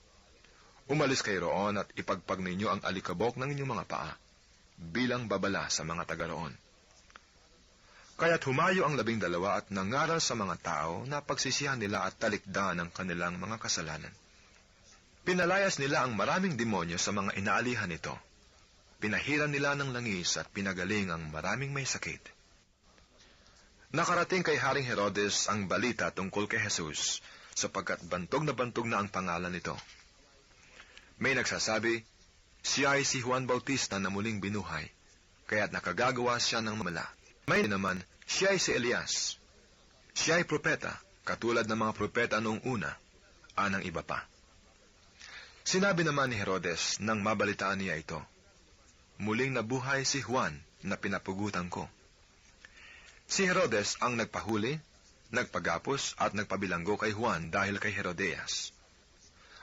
umalis kayo roon at ipagpag ninyo ang alikabok ng inyong mga paa, bilang babala sa mga taga roon. Kaya't humayo ang 12 at nangaral sa mga tao na pagsisihan nila at talikdan ang kanilang mga kasalanan. Pinalayas nila ang maraming demonyo sa mga inaalihan nito. Pinahiran nila ng langis at pinagaling ang maraming may sakit. Nakarating kay Haring Herodes ang balita tungkol kay Jesus, sapagkat bantog na ang pangalan nito. May nagsasabi, siya ay si Juan Bautista na muling binuhay, kaya't nakagagawa siya ng mamala. May naman, siya ay si Elias. Siya ay propeta, katulad ng mga propeta noong una, anang iba pa. Sinabi naman ni Herodes nang mabalitaan niya ito, muling nabuhay si Juan na pinapugutan ko. Si Herodes ang nagpahuli, nagpagapos at nagpabilanggo kay Juan dahil kay Herodias.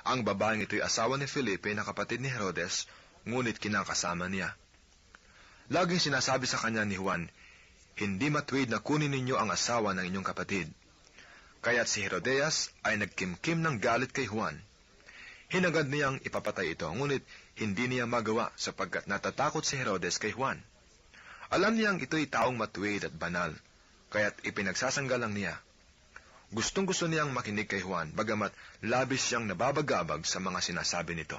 Ang babaeng ito'y asawa ni Felipe na kapatid ni Herodes, ngunit kinakasama niya. Laging sinasabi sa kanya ni Juan, hindi matuwid na kunin ninyo ang asawa ng inyong kapatid. Kaya't si Herodias ay nagkimkim ng galit kay Juan. Hinagad niyang ipapatay ito, ngunit hindi niya magawa sapagkat natatakot si Herodes kay Juan. Alam niyang ito'y taong matuwid at banal, kaya't ipinagsasanggalang niya. Gustong-gusto niyang makinig kay Juan, bagamat labis siyang nababagabag sa mga sinasabi nito.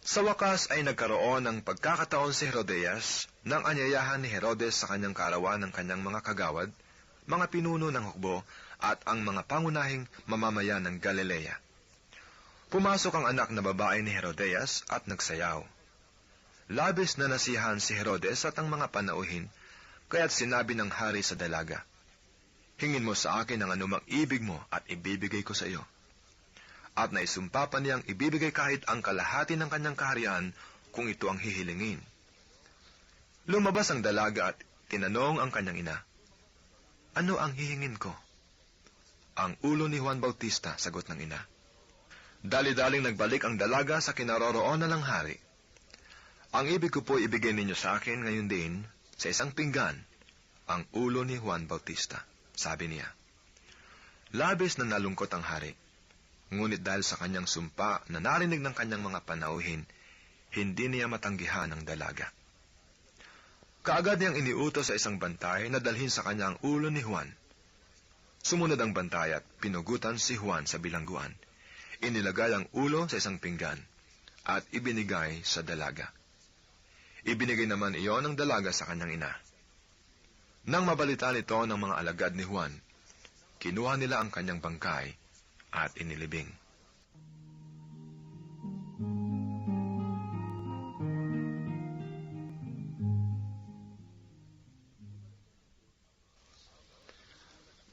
Sa wakas ay nagkaroon ng pagkakataon si Herodias nang anyayahan ni Herodes sa kanyang kaarawan ng kanyang mga kagawad, mga pinuno ng hukbo at ang mga pangunahing mamamayan ng Galilea. Pumasok ang anak na babae ni Herodias at nagsayaw. Labis na nasiyahan si Herodes at ang mga panauhin, kaya't sinabi ng hari sa dalaga, hingin mo sa akin ang anumang ibig mo at ibibigay ko sa iyo. At naisumpa pa niyang ibibigay kahit ang kalahati ng kanyang kaharian kung ito ang hihilingin. Lumabas ang dalaga at tinanong ang kanyang ina, ano ang hihingin ko? Ang ulo ni Juan Bautista, sagot ng ina. Dali-daling nagbalik ang dalaga sa kinaroroonan ng hari. Ang ibig ko po ibigay ninyo sa akin ngayon din, sa isang pinggan, ang ulo ni Juan Bautista, sabi niya. Labis na nalungkot ang hari, ngunit dahil sa kanyang sumpa na narinig ng kanyang mga panauhin, hindi niya matanggihan ang dalaga. Kaagad niyang iniutos sa isang bantay na dalhin sa kanya ang ulo ni Juan. Sumunod ang bantay at pinugutan si Juan sa bilangguan. Inilagay ang ulo sa isang pinggan at ibinigay sa dalaga. Ibinigay naman iyon ng dalaga sa kanyang ina. Nang mabalita nito ng mga alagad ni Juan, kinuha nila ang kanyang bangkay at inilibing.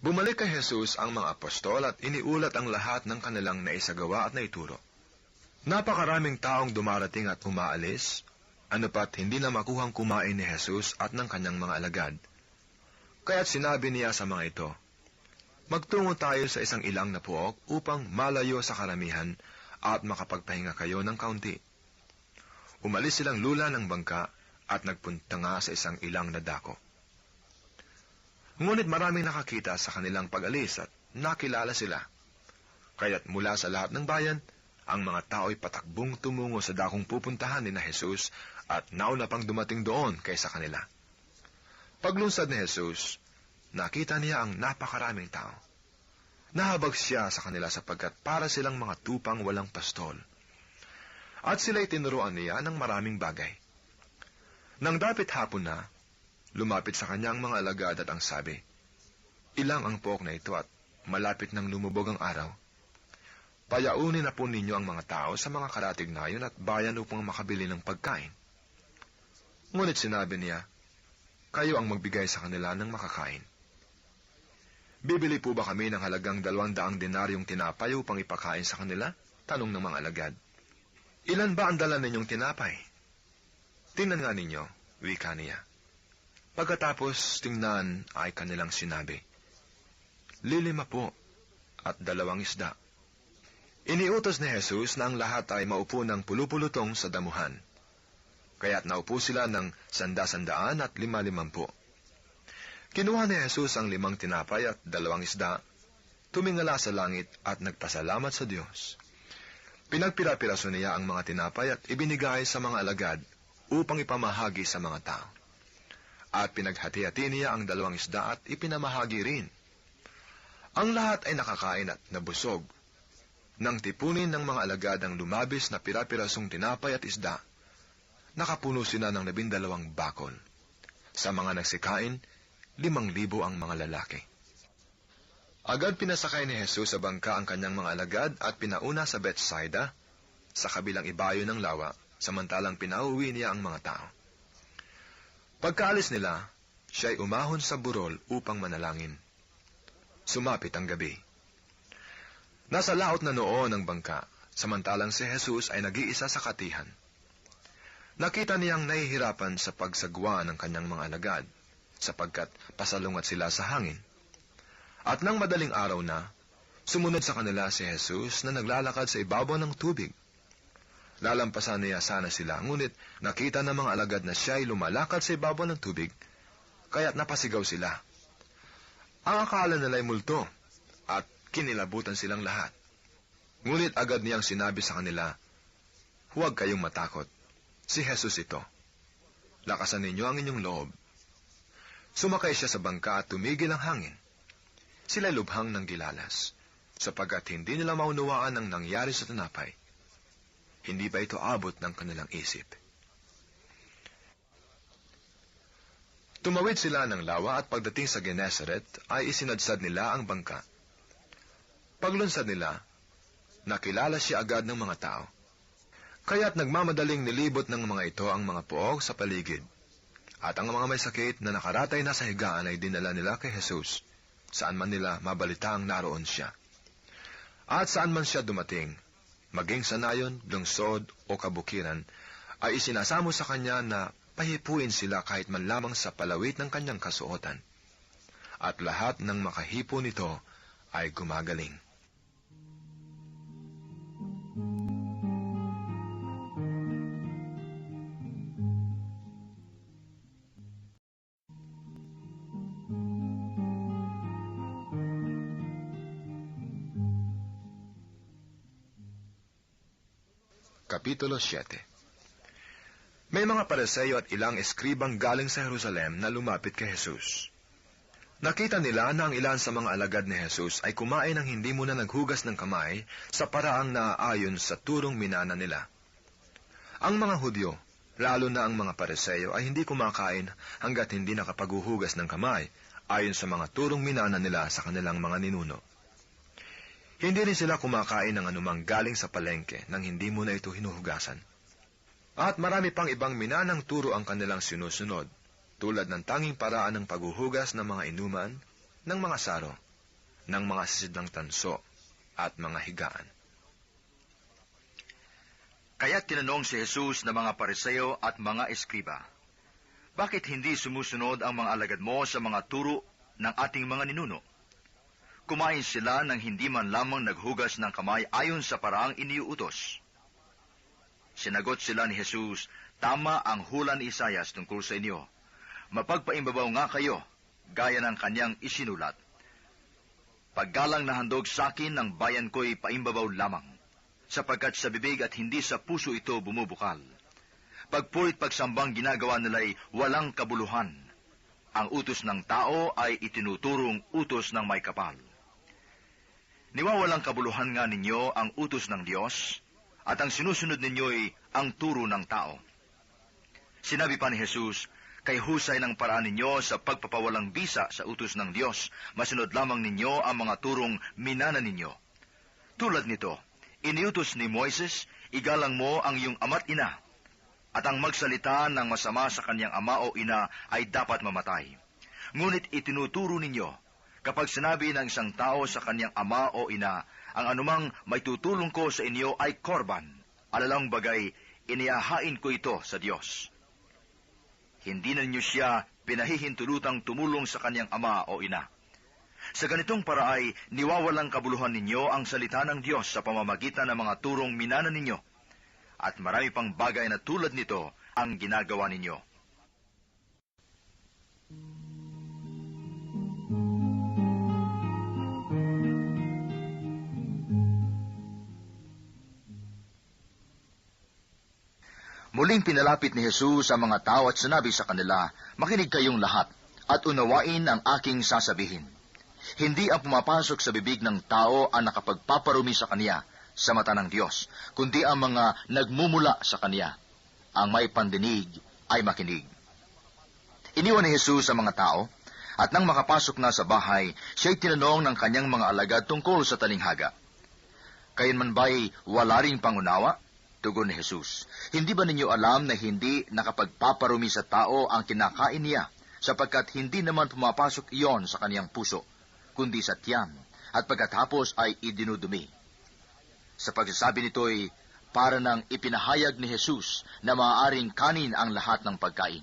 Bumalik kay Jesus ang mga apostol at iniulat ang lahat ng kanilang naisagawa at naituro. Napakaraming taong dumarating at umaalis, ano pat hindi na makuhang kumain ni Jesus at ng kanyang mga alagad. Kaya't sinabi niya sa mga ito, magtungo tayo sa isang ilang na puok upang malayo sa karamihan at makapagpahinga kayo ng kaunti. Umalis silang lula ng bangka at nagpunta nga sa isang ilang na dako. Ngunit maraming nakakita sa kanilang pag-alis at nakilala sila. Kaya't mula sa lahat ng bayan ang mga tao'y patakbong tumungo sa dakong pupuntahan ni na Jesus at nauna pang dumating doon kaysa kanila. Paglunsad ni Jesus, nakita niya ang napakaraming tao. Nahabag siya sa kanila sapagkat para silang mga tupang walang pastol. At sila'y tinuruan niya ng maraming bagay. Nang dapit hapon na, lumapit sa kanya ang mga alagad at ang sabi, "Ilang ang pook na ito at malapit nang lumubog ang araw. Payaunin na po ninyo ang mga tao sa mga karatignayon at bayan upang makabili ng pagkain." Ngunit sinabi niya, "Kayo ang magbigay sa kanila ng makakain." "Bibili po ba kami ng halagang 200 denaryong tinapay upang ipakain sa kanila?" tanong ng mga alagad. "Ilan ba ang dala ninyong tinapay?" "Tingnan nga ninyo," wika niya. Pagkatapos tingnan ay kanilang sinabi, 5 po at 2 isda. Iniutos ni Jesus na ang lahat ay maupo ng pulupulutong sa damuhan. Kaya't naupo sila ng 100 at 50. Kinuha ni Jesus ang 5 tinapay at 2 isda, tumingala sa langit at nagpasalamat sa Diyos. Pinagpira-piraso niya ang mga tinapay at ibinigay sa mga alagad upang ipamahagi sa mga tao. At pinaghati-hati niya ang 2 isda at ipinamahagi rin. Ang lahat ay nakakain at nabusog. Nang tipunin ng mga alagad ang lumabis na pira-pirasong tinapay at isda, nakapuno sila ng 12 bakol. Sa mga nagsikain, 5,000 ang mga lalaki. Agad pinasakay ni Jesus sa bangka ang kanyang mga alagad at pinauna sa Bethsaida, sa kabilang ibayo ng lawa, samantalang pinauwi niya ang mga tao. Pagkaalis nila, siya'y umahon sa burol upang manalangin. Sumapit ang gabi. Nasa laot na noon ang bangka, samantalang si Jesus ay nag-iisa sa katihan. Nakita niyang nahihirapan sa pagsagwa ng kanyang mga alagad, sapagkat pasalungat sila sa hangin. At nang madaling araw na, sumunod sa kanila si Jesus na naglalakad sa ibabaw ng tubig. Lalampasan niya sana sila, ngunit nakita ng mga alagad na siya'y lumalakad sa ibabaw ng tubig, kaya't napasigaw sila. Ang akala nila'y multo, at kinilabutan silang lahat. Ngunit agad niyang sinabi sa kanila, "Huwag kayong matakot. Si Jesus ito. Lakasan ninyo ang inyong loob." Sumakay siya sa bangka at tumigil ang hangin. Sila'y lubhang ng gilalas, sapagkat hindi nila maunawaan ang nangyari sa tinapay. Hindi ba ito abot ng kanilang isip? Tumawid sila ng lawa at pagdating sa Genesaret ay isinadsad nila ang bangka. Paglunsad nila, nakilala siya agad ng mga tao. Kaya't nagmamadaling nilibot ng mga ito ang mga poog sa paligid. At ang mga may sakit na nakaratay na sa higaan ay dinala nila kay Jesus, saan man nila mabalitang naroon siya. At saan man siya dumating, maging sa nayon, lungsod o kabukiran, ay isinasamo sa kanya na pahipuin sila kahit man lamang sa palawit ng kanyang kasuotan. At lahat ng makahipo nito ay gumagaling. Kapitulo 7. May mga Pariseo at ilang eskribang galing sa Jerusalem na lumapit kay Jesus. Nakita nila na ang ilan sa mga alagad ni Jesus ay kumain ng hindi muna naghugas ng kamay sa paraang naaayon sa turong minana nila. Ang mga Hudyo, lalo na ang mga Pariseo, ay hindi kumakain hanggat hindi nakapaghuhugas ng kamay ayon sa mga turong minana nila sa kanilang mga ninuno. Hindi rin sila kumakain ng anumang galing sa palengke nang hindi muna ito hinuhugasan. At marami pang ibang minanang turo ang kanilang sinusunod, tulad ng tanging paraan ng paghuhugas ng mga inuman, ng mga saro, ng mga sisidlang tanso, at mga higaan. Kaya't tinanong si Jesus ng mga Pariseo at mga eskriba, "Bakit hindi sumusunod ang mga alagad mo sa mga turo ng ating mga ninuno? Kumain sila nang hindi man lamang naghugas ng kamay ayon sa paraang iniuutos." Sinagot sila ni Jesus, "Tama ang hula ni Isaias tungkol sa inyo. Mapagpaimbabaw nga kayo, gaya ng kanyang isinulat. Paggalang na handog sa akin ng bayan ko'y paimbabaw lamang. sapagkat sa bibig at hindi sa puso ito bumubukal. Pagpurit pagsambang ginagawa nila'y walang kabuluhan. Ang utos ng tao ay itinuturong utos ng may kapal. Niwawalang kabuluhan nga ninyo ang utos ng Diyos, at ang sinusunod ninyo'y ang turo ng tao. Sinabi pa ni Jesus, kay husay ng paraan ninyo sa pagpapawalang bisa sa utos ng Diyos, masunod lamang ninyo ang mga turong minana ninyo. Tulad nito, iniutos ni Moises, igalang mo ang iyong ama't ina, at ang magsalita ng masama sa kanyang ama o ina ay dapat mamatay. Ngunit itinuturo ninyo, kapag sinabi ng isang tao sa kanyang ama o ina, ang anumang may tutulong ko sa inyo ay korban, alalang bagay, inihahain ko ito sa Diyos. Hindi na ninyo siya pinahihintulutang tumulong sa kanyang ama o ina. Sa ganitong paraay, niwawalang kabuluhan ninyo ang salita ng Diyos sa pamamagitan ng mga turong minana ninyo, at marami pang bagay na tulad nito ang ginagawa ninyo. Muling pinalapit ni Jesus ang mga tao at sinabi sa kanila, makinig kayong lahat at unawain ang aking sasabihin. Hindi ang pumapasok sa bibig ng tao ang nakapagpaparumi sa kaniya sa mata ng Diyos, kundi ang mga nagmumula sa kaniya. Ang may pandinig ay makinig. Iniwan ni Jesus ang mga tao, at nang makapasok na sa bahay, siya'y tinanong ng kanyang mga alagad tungkol sa talinghaga. Kayon man ba'y wala ring pangunawa? Tugon ni Jesus, hindi ba ninyo alam na hindi nakapagpaparumi sa tao ang kinakain niya, sapagkat hindi naman pumapasok iyon sa kaniyang puso, kundi sa tiyan, at pagkatapos ay idinudumi. Sa pagsasabi nito'y para nang ipinahayag ni Jesus na maaaring kanin ang lahat ng pagkain.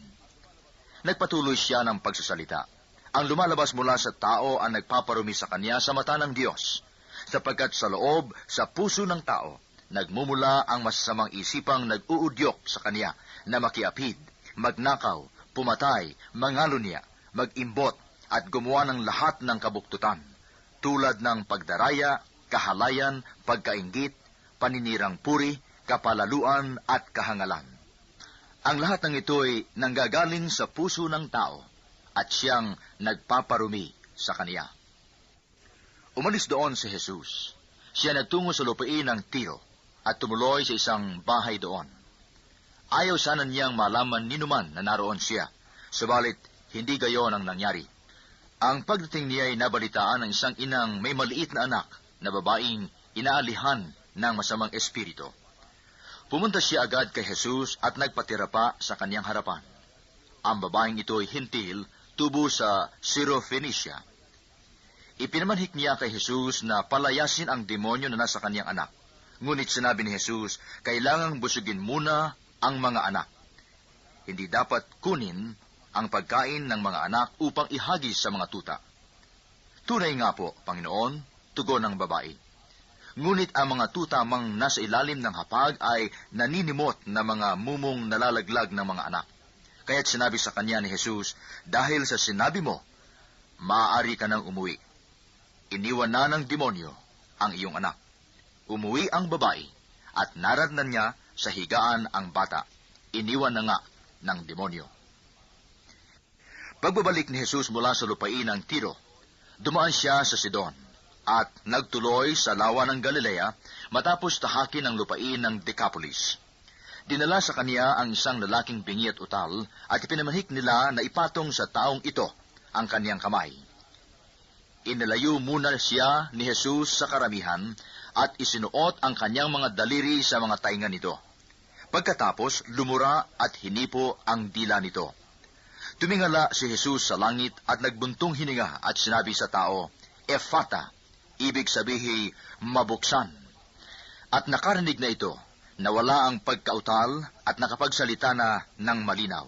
Nagpatuloy siya ng pagsasalita. Ang lumalabas mula sa tao ang nagpaparumi sa kanya sa mata ng Diyos, sapagkat sa loob, sa puso ng tao, nagmumula ang masasamang isipang nag-uudyok sa kanya na makiapid, magnakaw, pumatay, mangalunya, mag-imbot, at gumawa ng lahat ng kabuktutan, tulad ng pagdaraya, kahalayan, pagkainggit, paninirang puri, kapalaluan, at kahangalan. Ang lahat ng ito'y nanggagaling sa puso ng tao, at siyang nagpaparumi sa kaniya. Umalis doon si Jesus. Siya nagtungo sa lupain ng Tiro, at tumuloy sa isang bahay doon. Ayaw sana niyang malaman ninuman na naroon siya, subalit hindi gayon ang nangyari. Ang pagdating niya ay nabalitaan ng isang inang may maliit na anak na babaeng inaalihan ng masamang espiritu. Pumunta siya agad kay Jesus at nagpatira pa sa kanyang harapan. Ang babaeng ito ay hintil, tubo sa Syrophoenicia. Ipinamanhik niya kay Jesus na palayasin ang demonyo na nasa kanyang anak. Ngunit sinabi ni Jesus, kailangang busugin muna ang mga anak. Hindi dapat kunin ang pagkain ng mga anak upang ihagis sa mga tuta. Tunay nga po, Panginoon, tugon ng babae. Ngunit ang mga tuta mang nasa ilalim ng hapag ay naninimot na mga mumong nalalaglag ng mga anak. Kaya't sinabi sa kanya ni Jesus, dahil sa sinabi mo, maaari ka nang umuwi. Iniwan na ng demonyo ang iyong anak. Umuwi ang babae, at naratnan niya sa higaan ang bata. Iniwan na nga ng demonyo. Pagbabalik ni Jesus mula sa lupain ng Tiro, dumaan siya sa Sidon, at nagtuloy sa lawa ng Galilea matapos tahakin ang lupain ng Decapolis. Dinala sa kaniya ang isang lalaking bingi at utal, at ipinamanhik nila na ipatong sa taong ito ang kaniyang kamay. Inalayo muna siya ni Jesus sa karamihan, at isinuot ang kanyang mga daliri sa mga tainga nito. Pagkatapos, lumura at hinipo ang dila nito. Tumingala si Jesus sa langit at nagbuntong hininga at sinabi sa tao, Ephata, ibig sabihin, mabuksan. At nakarinig na ito, nawala ang pagkautal at nakapagsalita na ng malinaw.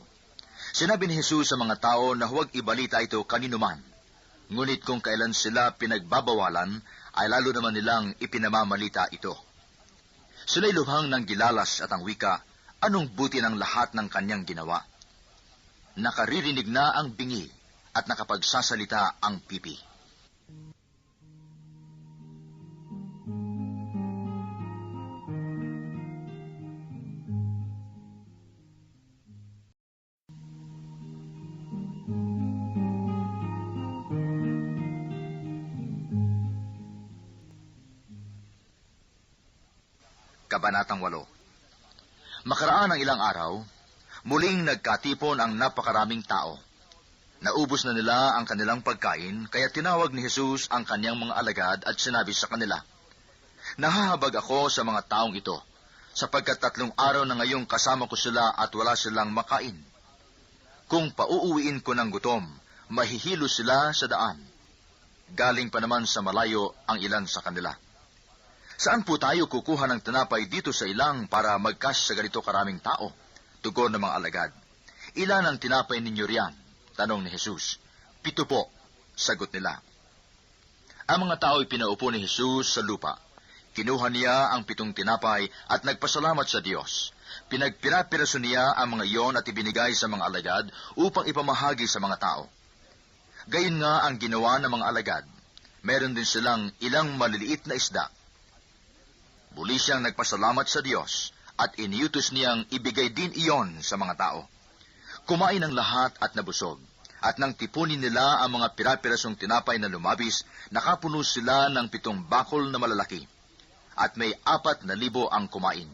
Sinabi ni Jesus sa mga tao na huwag ibalita ito kaninuman. Ngunit kung kailan sila pinagbabawalan, ay lalo naman nilang ipinamamalita ito. Sila'y lubhang ng gilalas at ang wika, anong buti ng lahat ng kanyang ginawa? Nakaririnig na ang bingi at nakapagsasalita ang pipi. Kabanatang 8. Makaraan ng ilang araw, muling nagkatipon ang napakaraming tao. Naubos na nila ang kanilang pagkain, kaya tinawag ni Jesus ang kanyang mga alagad at sinabi sa kanila, "Nahahabag ako sa mga taong ito, sapagkat 3 araw na ngayong kasama ko sila at wala silang makain. Kung pauuwiin ko ng gutom, mahihilo sila sa daan. Galing pa naman sa malayo ang ilan sa kanila. Saan po tayo kukuha ng tinapay dito sa ilang para magkas sa ganito karaming tao?" Tugon ng mga alagad. "Ilan ang tinapay ninyo riyan?" Tanong ni Jesus. "7 po," sagot nila. Ang mga tao'y pinaupo ni Jesus sa lupa. Kinuha niya ang 7 tinapay at nagpasalamat sa Diyos. Pinagpira-piraso niya ang mga iyon at ibinigay sa mga alagad upang ipamahagi sa mga tao. Gayon nga ang ginawa ng mga alagad. Meron din silang ilang maliliit na isda. Muli siyang nagpasalamat sa Diyos at iniutos niyang ibigay din iyon sa mga tao. Kumain ang lahat at nabusog. At nang tipunin nila ang mga pira-pirasong tinapay na lumabis, nakapuno sila ng 7 bakol na malalaki. At may 4,000 ang kumain.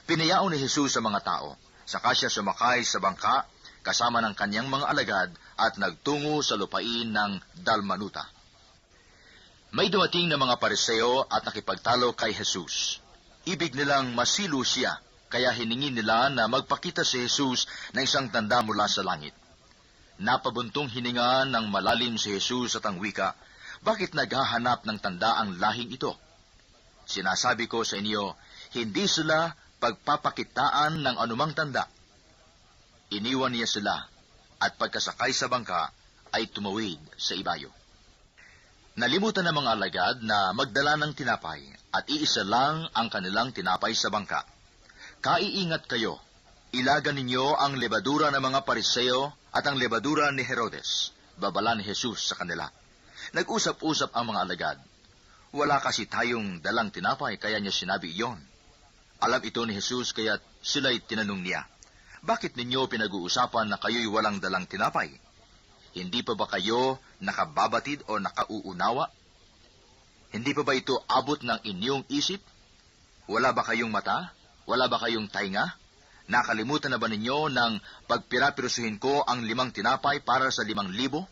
Pinayao ni Jesus sa mga tao. Saka siya sumakay sa bangka kasama ng kanyang mga alagad at nagtungo sa lupain ng Dalmanuta. May dumating na mga Pariseo at nakipagtalo kay Jesus. Ibig nilang masilo siya, kaya hiningi nila na magpakita si Jesus ng isang tanda mula sa langit. Napabuntong hininga ng malalim si Jesus at ang wika, "Bakit naghahanap ng tanda ang lahing ito? Sinasabi ko sa inyo, hindi sila pagpapakitaan ng anumang tanda." Iniwan niya sila, at pagkasakay sa bangka, ay tumawid sa ibayo. Nalimutan ng mga alagad na magdala ng tinapay, at iisa lang ang kanilang tinapay sa bangka. "Kaiingat kayo, ilagan ninyo ang lebadura ng mga Pariseo at ang lebadura ni Herodes," babala ni Jesus sa kanila. Nag-usap-usap ang mga alagad. Wala kasi tayong dalang tinapay, kaya niya sinabi iyon. Alam ito ni Jesus, kaya sila'y tinanong niya, "Bakit ninyo pinag-uusapan na kayo'y walang dalang tinapay? Hindi pa ba kayo nakababatid o nakauunawa? Hindi pa ba ito abot ng inyong isip? Wala ba kayong mata? Wala ba kayong tainga? Nakalimutan na ba ninyo ng pagpirapirusuhin ko ang 5 tinapay para sa 5,000?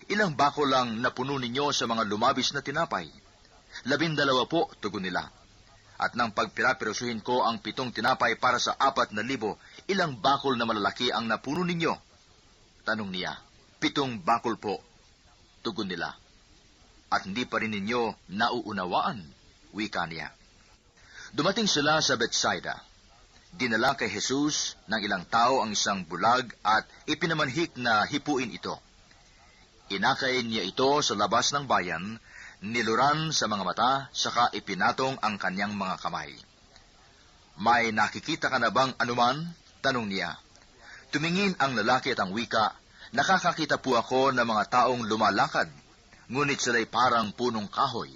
Ilang bako lang napuno ninyo sa mga lumabis na tinapay?" 12 po, tugon nila. "At nang pagpirapirusuhin ko ang 7 tinapay para sa 4,000, ilang bakol na malalaki ang napuno ninyo?" Tanong niya. 7 bakol po, tugon nila. "At hindi pa rin ninyo nauunawaan," wika niya. Dumating sila sa Bethsaida. Dinala kay Jesus ng ilang tao ang isang bulag at ipinamanhik na hipuin ito. Inakay niya ito sa labas ng bayan, niluran sa mga mata, saka ipinatong ang kanyang mga kamay. "May nakikita ka na bang anuman?" tanong niya. Tumingin ang lalaki at ang wika, "Nakakakita po ako ng mga taong lumalakad, ngunit sila'y parang punong kahoy."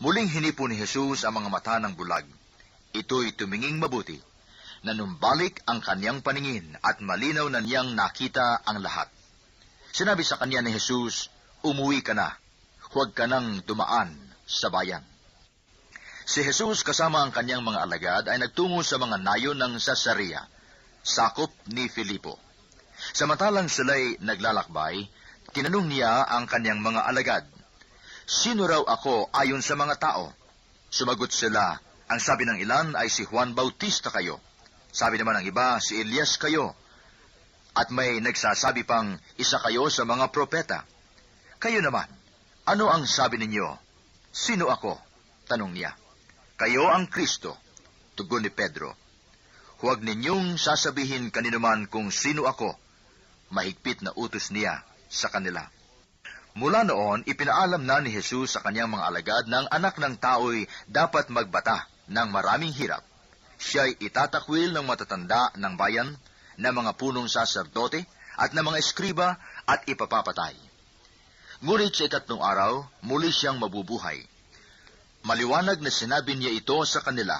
Muling hinipo ni Jesus ang mga mata ng bulag. Ito'y tuminging mabuti. Nanumbalik ang kanyang paningin at malinaw na niyang nakita ang lahat. Sinabi sa kanya ni Jesus, "Umuwi ka na. Huwag ka nang dumaan sa bayan." Si Jesus kasama ang kanyang mga alagad ay nagtungo sa mga nayon ng Cesarea, sakop ni Filipo. Samantalang sila'y naglalakbay, tinanong niya ang kanyang mga alagad, "Sino raw ako ayon sa mga tao?" Sumagot sila, "Ang sabi ng ilan ay si Juan Bautista kayo. Sabi naman ng iba, si Elias kayo. At may nagsasabi pang isa kayo sa mga propeta. Kayo naman, ano ang sabi ninyo? Sino ako?" tanong niya. "Kayo ang Kristo," tugon ni Pedro. "Huwag ninyong sasabihin kaninuman kung sino ako." Mahigpit na utos niya sa kanila. Mula noon, ipinaalam na ni Jesus sa kanyang mga alagad na ang anak ng tao'y dapat magbata ng maraming hirap. Siya'y itatakwil ng matatanda ng bayan, ng mga punong saserdote, at ng mga eskriba, at ipapapatay. Ngunit sa 3 araw, muli siyang mabubuhay. Maliwanag na sinabi niya ito sa kanila,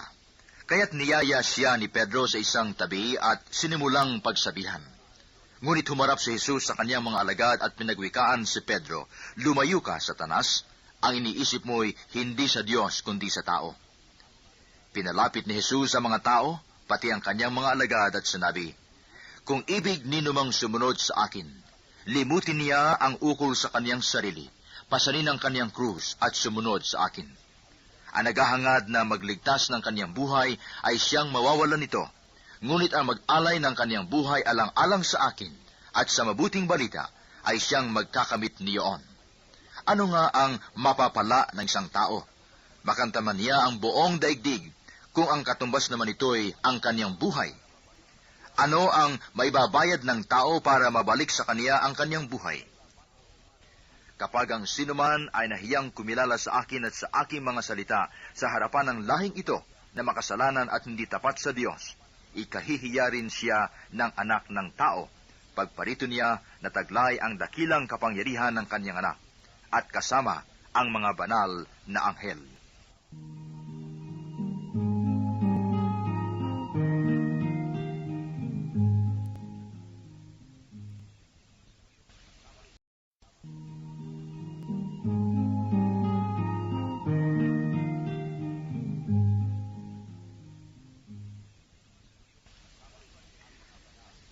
kaya't niyaya siya ni Pedro sa isang tabi at sinimulang pagsabihan. Ngunit humarap si Jesus sa kanyang mga alagad at pinagwikaan si Pedro, "Lumayo ka, Satanas, ang iniisip mo'y hindi sa Diyos kundi sa tao." Pinalapit ni Jesus ang mga tao, pati ang kanyang mga alagad at sinabi, "Kung ibig ninumang sumunod sa akin, limutin niya ang ukol sa kanyang sarili, pasanin ang kanyang krus at sumunod sa akin. Ang naghahangad na magligtas ng kanyang buhay ay siyang mawawalan nito, ngunit ang mag-alay ng kanyang buhay alang-alang sa akin at sa mabuting balita ay siyang magkakamit niyoon." Ano nga ang mapapala ng isang tao? Makantaman niya ang buong daigdig, kung ang katumbas naman ito'y ang kanyang buhay. Ano ang maibabayad ng tao para mabalik sa kaniya ang kanyang buhay? Kapag ang sinuman ay nahiyang kumilala sa akin at sa aking mga salita sa harapan ng lahing ito na makasalanan at hindi tapat sa Diyos, ikahihiya rin siya ng anak ng tao, pagparito niya na taglay ang dakilang kapangyarihan ng kanyang anak, at kasama ang mga banal na anghel.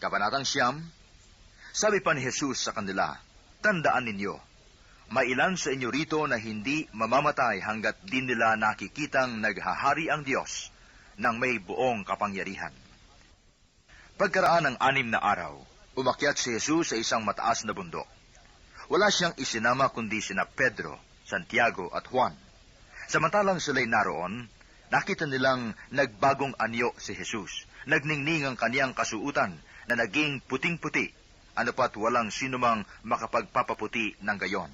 Kabanatang 9, sabi pa ni Jesus sa kanila, "Tandaan ninyo, mailan sa inyo rito na hindi mamamatay hanggat di nila nakikitang naghahari ang Diyos ng may buong kapangyarihan." Pagkaraan ng 6 na araw, umakyat si Jesus sa isang mataas na bundok. Wala siyang isinama kundi sina Pedro, Santiago at Juan. Samantalang sila'y naroon, nakita nilang nagbagong anyo si Jesus. Nagningning ang kaniyang kasuutan na naging puting-puti, ano pat walang sinumang makapagpapaputi ng gayon.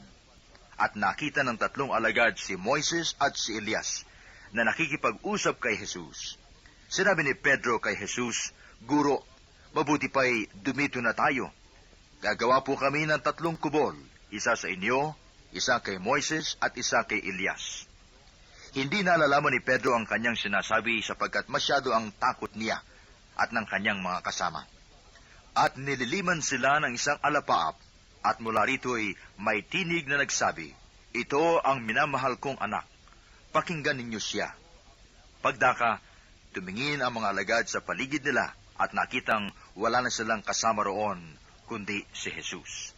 At nakita ng 3 alagad si Moises at si Elias na nakikipag-usap kay Jesus. Sinabi ni Pedro kay Jesus, "Guro, mabuti pa'y dumito na tayo. Gagawa po kami ng 3 kubol, isa sa inyo, isa kay Moises at isa kay Elias." Hindi nalalaman ni Pedro ang kanyang sinasabi sapagkat masyado ang takot niya at ng kanyang mga kasama. At nililiman sila ng isang alapaap, at mula rito'y may tinig na nagsabi, "Ito ang minamahal kong anak, pakinggan ninyo siya." Pagdaka, tumingin ang mga alagad sa paligid nila at nakitang wala na silang kasama roon, kundi si Jesus.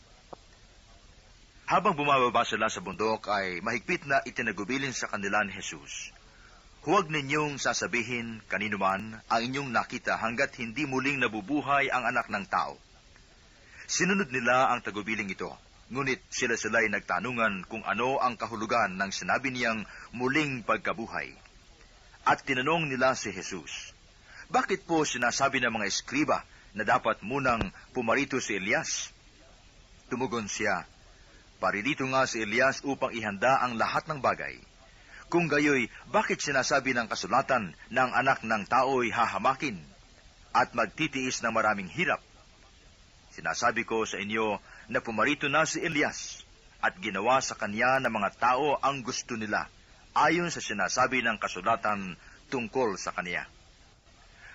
Habang bumababa sila sa bundok ay mahigpit na itinagubilin sa kanila ni Jesus, "Huwag ninyong sasabihin kanino man ang inyong nakita hanggat hindi muling nabubuhay ang anak ng tao." Sinunod nila ang tagubiling ito, ngunit sila-sila'y nagtanungan kung ano ang kahulugan ng sinabi niyang muling pagkabuhay. At tinanong nila si Jesus, "Bakit po sinasabi ng mga eskriba na dapat munang pumarito si Elias?" Tumugon siya, "Paririto nga si Elias upang ihanda ang lahat ng bagay. Kung gayoy, bakit sinasabi ng kasulatan na ang anak ng tao'y hahamakin at magtitiis ng maraming hirap? Sinasabi ko sa inyo na pumarito na si Elias at ginawa sa kanya ng mga tao ang gusto nila, ayon sa sinasabi ng kasulatan tungkol sa kanya."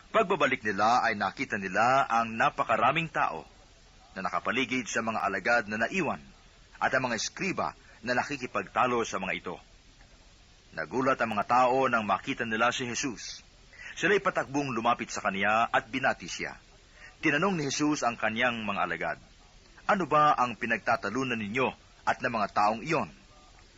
Pagbabalik nila ay nakita nila ang napakaraming tao na nakapaligid sa mga alagad na naiwan at ang mga eskriba na nakikipagtalo sa mga ito. Nagulat ang mga tao nang makita nila si Jesus. Sila'y patakbong lumapit sa kaniya at binati siya. Tinanong ni Jesus ang kanyang mga alagad, "Ano ba ang pinagtatalunan ninyo at ng mga taong iyon?"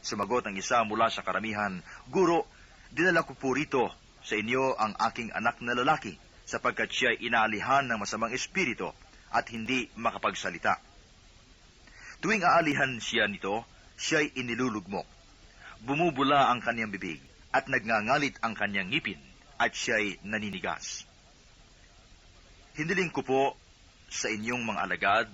Sumagot ang isa mula sa karamihan, "Guro, dinala ko po rito sa inyo ang aking anak na lalaki, sapagkat siya'y inaalihan ng masamang espiritu at hindi makapagsalita. Tuwing aalihan siya nito, siya'y inilulugmok. Bumubula ang kanyang bibig at nagngangalit ang kanyang ngipin at siya'y naninigas. Hiniling ko po sa inyong mga alagad